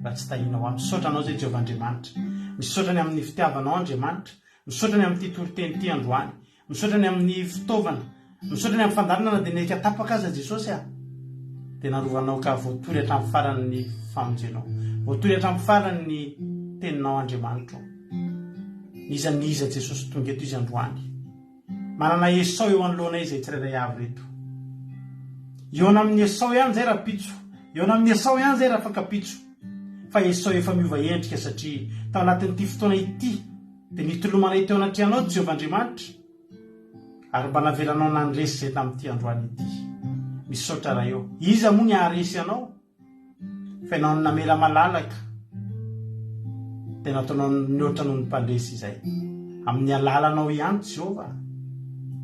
raha tsy tahinao aho. Misaotra anao zay Jehovah Andriamanitra. Misaotra ny amin'ny fitiavanao Andriamanitra. Misaotra ny amin'ny toroteny ity androany. Misaotra ny amin'ny fitaovana. Misaotra ny amin'ny fandalinana dia neka tapaka aza Jesosy aho. dia narovanao ka voatory hatramin'ny faran'ny famonjenao, voatory hatramin'ny faran'ny teninao Andriamanitra. Iza niza Jesosy tonga eto izy androany. Manana Esau eo anoloana izay tsirairay avy reto. Eo amin'ny Esau ihany zay raha pitso, eo amin'ny Esau ihany zay raha afaka pitso. Fa Esau efa miova endrika satria tao anatin'ity fotoana ity dia nitolomanay teo anaty anao Jehovahandriamanitra, ary mba navelanao nandresy zay tamin'ity androany ity. Misaotra raha eo. Iza moa ny haharesy anao? Fa ianao ny namela malalaka dia nataonao nioatra noho ny mpandresy izay. Amin'ny alalanao ihany Jehova.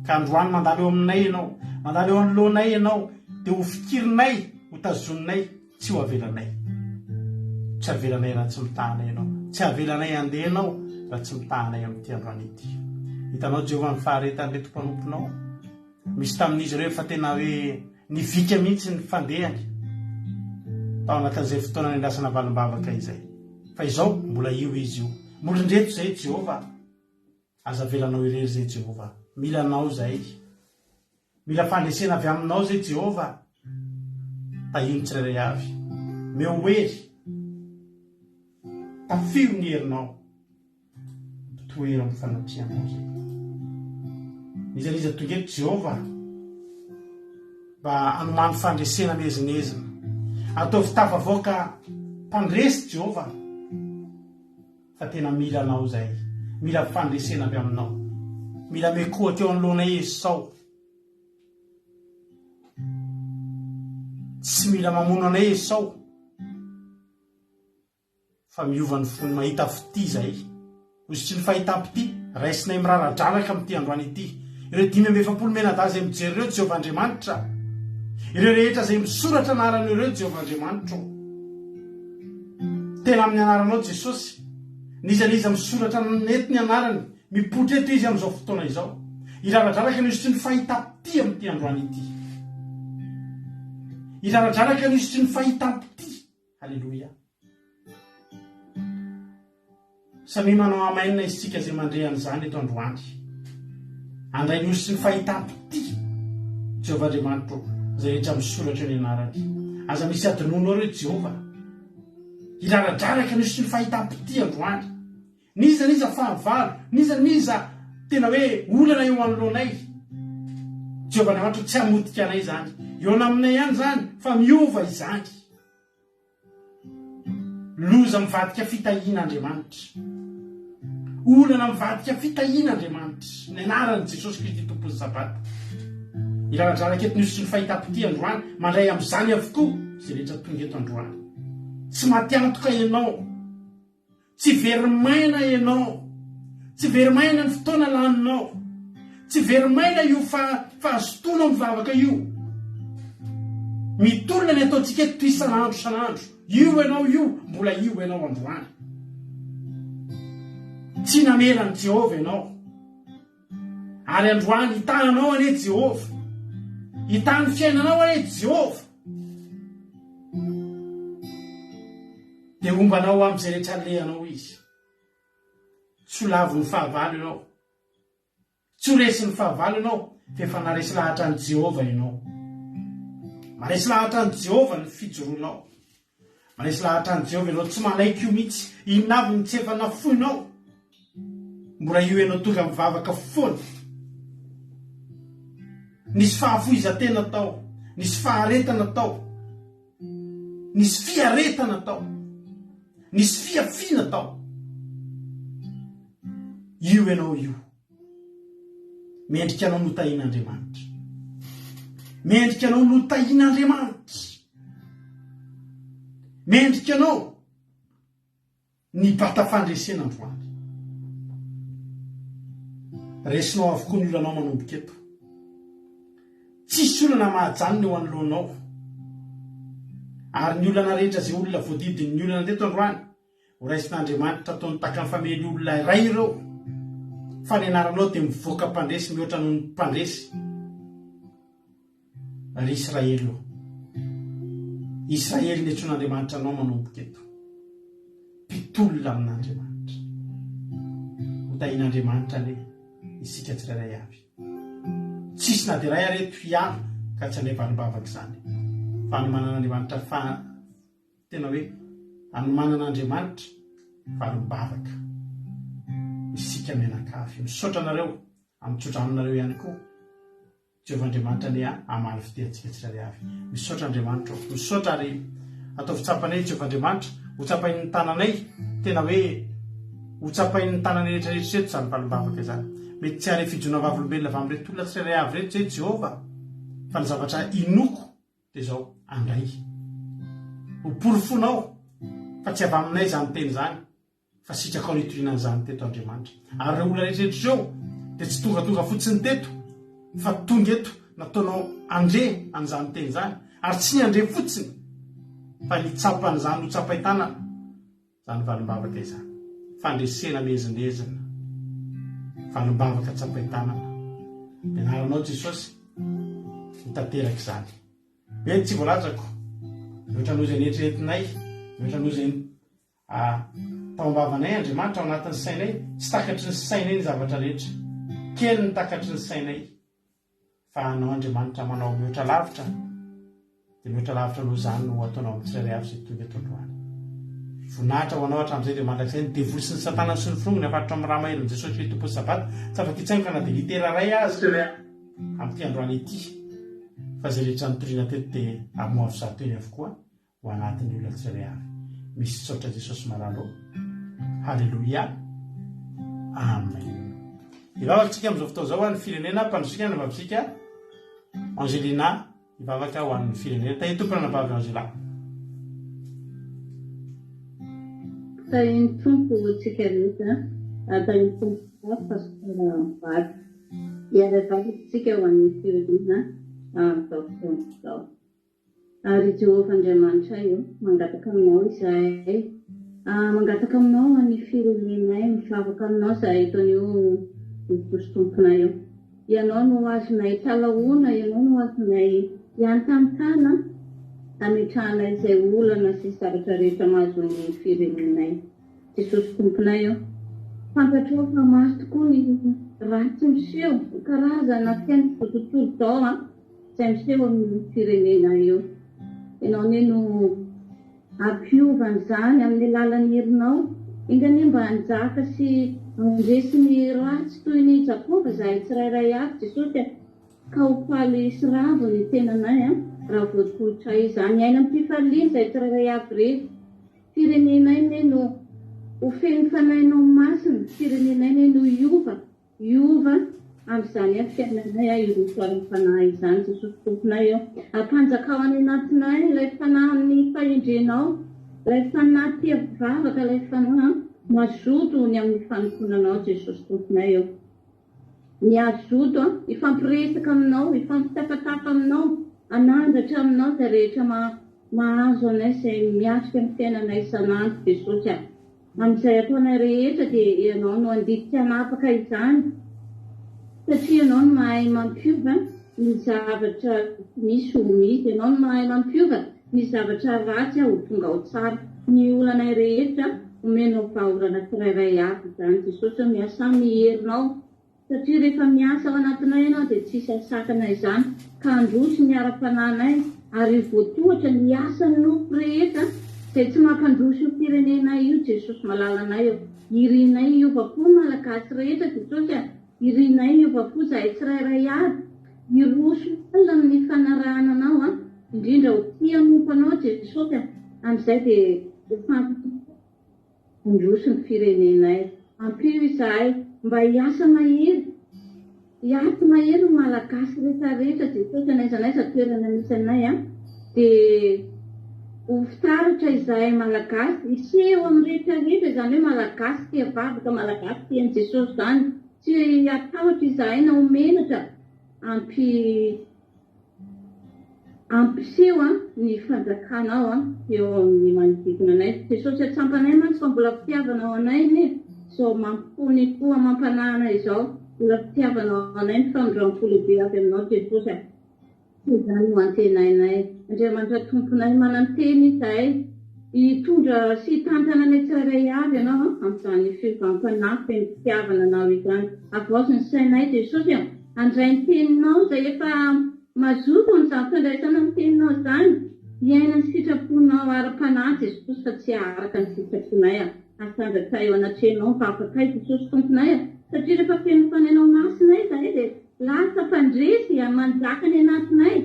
Ka androany mandalo eo aminay ianao, mandalo eo anoloanay ianao, dia ho fikirinay, ho tazoninay, tsy ho avelanay. Tsy avelanay raha tsy mitahanay ianao, tsy avelanay handeha ianao raha tsy mitahanay amin'ity androany ity. Hitanao Jehova ny faharetany reto mpanomponao. Misy tamin'izy ireo fa tena hoe nivika mihitsy ny fandehany tao anatin'izay fotoana niandrasana valimbavaka izay. Fa izao mbola io izy io, mbola indreto zay Jehova. Aza velanao irery zay Jehova. Mila anao zay, mila fandresena avy aminao zay Jehova. Tahiny tsirairay avy, meo hery, tafio ny herinao, toera amin'ny fanampianao zay. Nizaniza tonga eto Jehova mba hanomany fandresena mezinezina, ataovy tafavoaka mpandresy Jehova. Fa tena mila anao zay, mila fandresena avy aminao, mila mekohaka eo anoloanay Esau. Tsy mila mamono anay Esau, fa miova ny fony mahita fity zay. Ozy tsy ny fahitam-pity raisinay mirara-dranaka amin'ity androany ity. Ireo 580 menadahy zay mijery ireo Jehovahandriamanitra, ireo rehetra zay misoratra anaranao ireo Jehovahandriamanitra, tena amin'ny anaranao Jesosy. Nizaniza misoratra nety ny anarany, mipotra eto izy amin'izao fotoana izao. Irara-dranaka nisy tsy ny fahitam-pity amin'ity androany ity. Irara-dranaka nisy tsy ny fahitam-pity. Halleloia. Samy manao amainina isika zay mandrehany zany eto androany. Andray nisy tsy ny fahitam-pity Jehovahandriamanitra zay rehetra misoratra ny anarany. Aza misy adinono reo Jehova. Irara-dranaka nisy tsy ny fahitam-pity androany. Niza fahavalo, niza tena hoe olana eo anoloanay. Jehovahandriamanitra tsy hamotika anay zany. Eo aminay ihany zany, fa miova izany. Loza mivadika fitahiana Andriamanitra. Olana mivadika fitahiana Andriamanitra. Ny anaran'i Jesosy Kristy tompon'ny Sabata. Irara-dranaka eto nisy tsy ny fahitam-pity androany, mandray amin'izany avokoa zay rehetra tonga eto androany. Tsy matiantoka ianao, tsy verimaina ianao, tsy verimaina ny fotoana laninao, tsy verimaina io fahasotoana mivavaka io. Mitolona ny ataontsika eto isan'andro. Io ianao io, mbola io ianao androany. Tsy namelan'i Jehova ianao. Ary androany hitananao ane Jehova. Hitany fiainanao ane Jehova. Dia ombanao amin'izay rehetra lehanao izy. Tsy lavo ny fahavalo ianao, tsy resy ny fahavalo ianao, fa efa naresy lahatra ny Jehova ianao. Maresy lahatra ny Jehova ny fijoroanao. Maresy lahatra ny Jehova ianao, tsy manaiky io mihitsy. Inavy ny tsy efa nafoinao, mbola io ianao tonga mivavaka foana. Nisy fahafoizatena tao, nisy faharetana tao, nisy fiaretana tao, nisy fiafiana tao. Io ianao io. Mendrika anao notahian'Andriamanitra. Mendrika anao notahian'Andriamanitra. Mendrika anao nibata fandresena androany. Resinao avokoa ny olanao manomboka eto. Tsisy olana mahajanona eo anoloanao. Ary ny olana rehetra zay olona voadidiny ny olana teto androany, ho raisin'Andriamanitra ataony taka ny famely olona iray ireo. Fa ny anaranao dia mivoaka mpandresy mihoatra noho ny mpandresy. Ry Israely io. Israely netron'Andriamanitra anao manomboka eto. Mpitolona amin'Andriamanitra. Hotahian'Andriamanitra ane isika tsirairay avy. Tsisy na dia ray areto hiano ka tsy handray valimbavaka izany. fanomanan'Andriamanitra tena hoe anomanan'Andriamanitra valim-bavaka isika mianakavy. Misaotra anareo amin'ny aminareo ihany koa Jehovahandriamanitra ny amaly fitehantsika tsirairay avy. Misaotra Andriamanitra, misaotra ary atao fitsapanay Jehovahandriamanitra, ho tsapain'ny tananay, tena hoe ho tsapain'ny tananay rehetrarehetra eto zany valim-bavaka zany. Mety tsy hare fijona vavolombelona avy amin'irety olona tsirairay avy rehetra zay Jehova, fa ny zavatra inoko dia zao andray ho porofonao, fa tsy avy aminay zany teny zany, fa sitraka ao nitorinan'izany teto Andriamanitra. Ary ireo olona rehetrarehetra zao dia tsy tonga fotsiny teto, fa tonga eto nataonao andre an'izany teny zany, ary tsy ny andre fotsiny fa nitsapan'izany ho tsapain-tanana zany valim-bavaka izany. Fandresena mezindezina, valim-bavaka tsapain-tanana. Ianaranao Jesosy mitateraka izany. Mety tsy voalazako mihoatra noho izay nieritreritinay, mihoatra noho izay taom-bavanay Andriamanitra ao anatin'ny sainay, tsy takatry ny sainay ny zavatra rehetra, kely ny takatry ny sainay, fa anao Andriamanitra manao mihoatra lavitra, dia mihoatra lavitra noho izany no ataonao amin'ny tsirairay avy izay tonga eto androany. Voninahitra ho anao hatramin'izay dia mandrakizay ny devoly sy ny satana sy ny firongony afaritra amin'ny raha mahery Jesosy Kristy Tompo Sabato, tsy afaka hitsaingoka na dia litera ray azy amin'ity androany ity, fa izay rehetra nitoriana teto dia amoavy zato eny avokoa ho anatin'ny olona tsirairay avy. Misy tsaotra Jesosy maralo. Halleluia. Amen. Ivavaka amin'izao fotoana izao ny firenena mpandrosika navavitsika Angelina ivavaka ho an'ny firenena. Tahitompona navavy Angela. Tahiny tompo tsika rehetra, tahiny tompo pastora Vady. Iara-vatantsika ho an'ny firenena amin'izao fotoana izao. Ary Jehovahandriamanitra io mangataka aminao izahay, mangataka aminao any firenenay, mivavaka aminao izahay taon'io Jesosy tomponay io. Ianao no azonay talahoana, ianao no azonay iantamintana hametrahanay izay olana sy zavatra rehetra mahazo ny firenenay. Jesosy tomponay io, fantatrao fa maso tokoa ny ratsy miseho, karazana fiainana tontolo izao izay miseho amin'ny firenena io. Ianao ne no ampiova an'izany amin'ny alalan'ny herinao, ingany mba hanjaka sy handresy ny ratsy toy ny Jakova izahay tsirairay avy Jesosy, ka ho faly sy ravo ny tenanay raha voatotra izany aina amin'ny fifaliana izahay tsirairay avy rehetra. Firenenay ne no ho feno fanahinao masina, firenenay ne no iova amin'izany fiainanay iroso amin'ny fanahy izany Jesosy tomponay eo. Ampanjakao any anatinay ilay fanahin'ny fahendrenao, ilay fanahy tia-bavaka, ilay fanahy mazoto ny amin'ny fanokonanao Jesosy tomponay eo. Ny azoto ifampiresaka aminao, ifampitafatafa aminao, anandratra aminao izay rehetra mahazo anay izay miatrika amin'ny fiainanay isanandro Jesosy. Amin'izay ataonay rehetra dia ianao no andidika hanapaka izany, satria ianao no mahay mampiova ny zavatra misy ho misy, ianao no mahay mampiova ny zavatra ratsy ho tonga ao tsara. Ny olanay rehetra omenao vahaolana tsirairay avy izany Jesosy, miasa amin'ny herinao, satria rehefa miasa ao anatinay ianao dia tsisy asakana izany, ka androso ny ara-pananay ary voatohatra ny asan'ny nofo rehetra izay tsy mampandroso io firenena io Jesosy malalanay eo. Irinay iova-po malagasy rehetra Jesosy, irinay iova-po izahay tsirairay avy, iroso alina amin'ny fanarahana anao indrindra ho tia mompanao Jesosy. Amin'izay dia androso ny firenenay. Ampio izahay mba hiasa mahery, hiato mahery ny malagasy rehetrarehetra Jesosy, n'aiza toerana misy anay dia ho fitaratra izahay malagasy, hiseho amin'ny rehetrarehetra izany hoe malagasy tia-bavaka, malagasy tian'i Jesosy izany, tsy atahotra izahay na homenatra, ampiseho ny fanjakanao eo amin'ny manodidina anay Jesosy. Atsampanay mantsy fa mbola fitiavanao anay ne, so mampifony koa mampanahana izao, mbola fitiavanao anay ny famindram-polo be avy aminao Jesosy. Izany no antenainay. Andriamanitra tomponay mananteny izahay, hitondra sy hitantana anay tsirairay avy ianao amin'izany fivampanahy feno fitiavana anao izany. Avoazo ny sainay Jesosy, andray ny teninao izay efa mazoto n'izany fandraisana ny teninao izany, iaina ny sitraponao ara-panahy Jesosy fa tsy araka ny sitraponay asandraka eo anatrehanao mpafakay Jesosy tomponay satria rehefa feno fanenao masinay zahay dia lasa mpandresy manjaka ny anatinay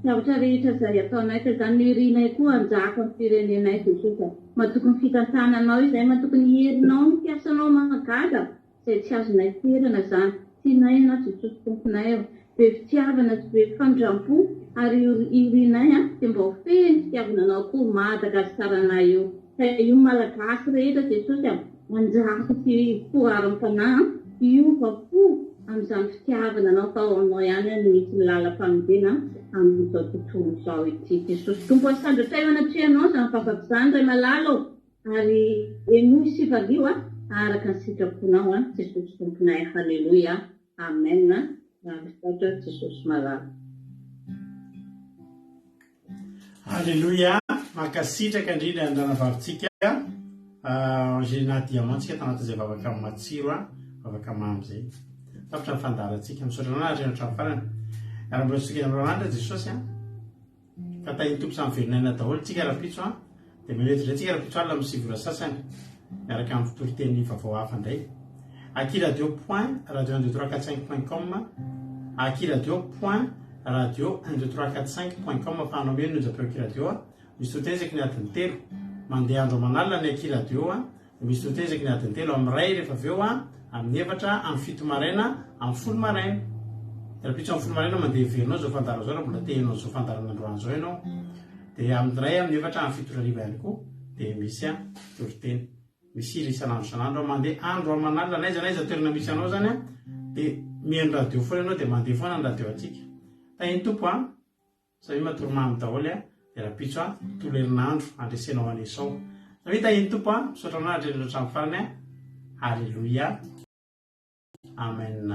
zavatra rehetra izay ataonay ka izany nerinay koa anjaka ny firenenay Jesosy matokony fitantananao izay matokony herinao ny fiasanao magaga izay tsy azonay toerana izany tianay na Jesosy tomponay be fitiavana sy be fandrampo ary iorinay dia mba ho feno fitiavana anao koa Madagasaranay io ka io malagasy rehetra Jesosy manjaka sy foaram-panahy iova fo amin'izany fitiavana anao fa ao anao ihany no misy ny lalam-pamonjena amin'izao tontolo izao ity Jesosy tompo asandratra eo anatrehanao izany fafak'izany ray malalo ary enoy sy valio araka ny sitraponao Jesosy tomponay halleloia amen rahamisatra Jesosy malalo halleloia makasitraka indrindra andranavavintsika zay na diamantsika tanatin'izay vavaka matsiro vavaka mamy zay tafitra ny fandarantsika misaotra nanatra hatramin'ny farany arambolasika amin'Andriamanitra Jesosy ka tahiny tompo samy velonayna daholo tsika rapitso dia mety indray tsika rapitso alina amin'ny sivora sasany miaraka amin'ny fitoriteny vaovao hafa indray akiradio point radio 12345.com akiradio point radio 12345.com afahanao meny nojapeo akiradio misy totezaky ny adiny telo mandeha andro manalina ny akiradio misy totezaky ny adiny telo amin'ny ray rehefa aveo amin'ny efatra amin'ny fito maraina amin'ny folo maraina rapitso amin'ny folo maraina mandeha verinao zao fandaro zao raha mbola tehinao zao fandaran'androany zao ianao dia amin'ny ray amin'ny efatra amin'ny fito rariva ihany koa dia misy toriteny misy ira isan'andro isan'andro mandeha andro amanalina naiza toerana misy anao zany dia mihaino radio foana ianao dia mandeha foana ny radio atsika tahiny tompo satria matoromamy daholo dia rapitso tolo herinandro andresenao anesao satria tahiny tompo misaotra anaratra hatramin'ny farany halleloia amen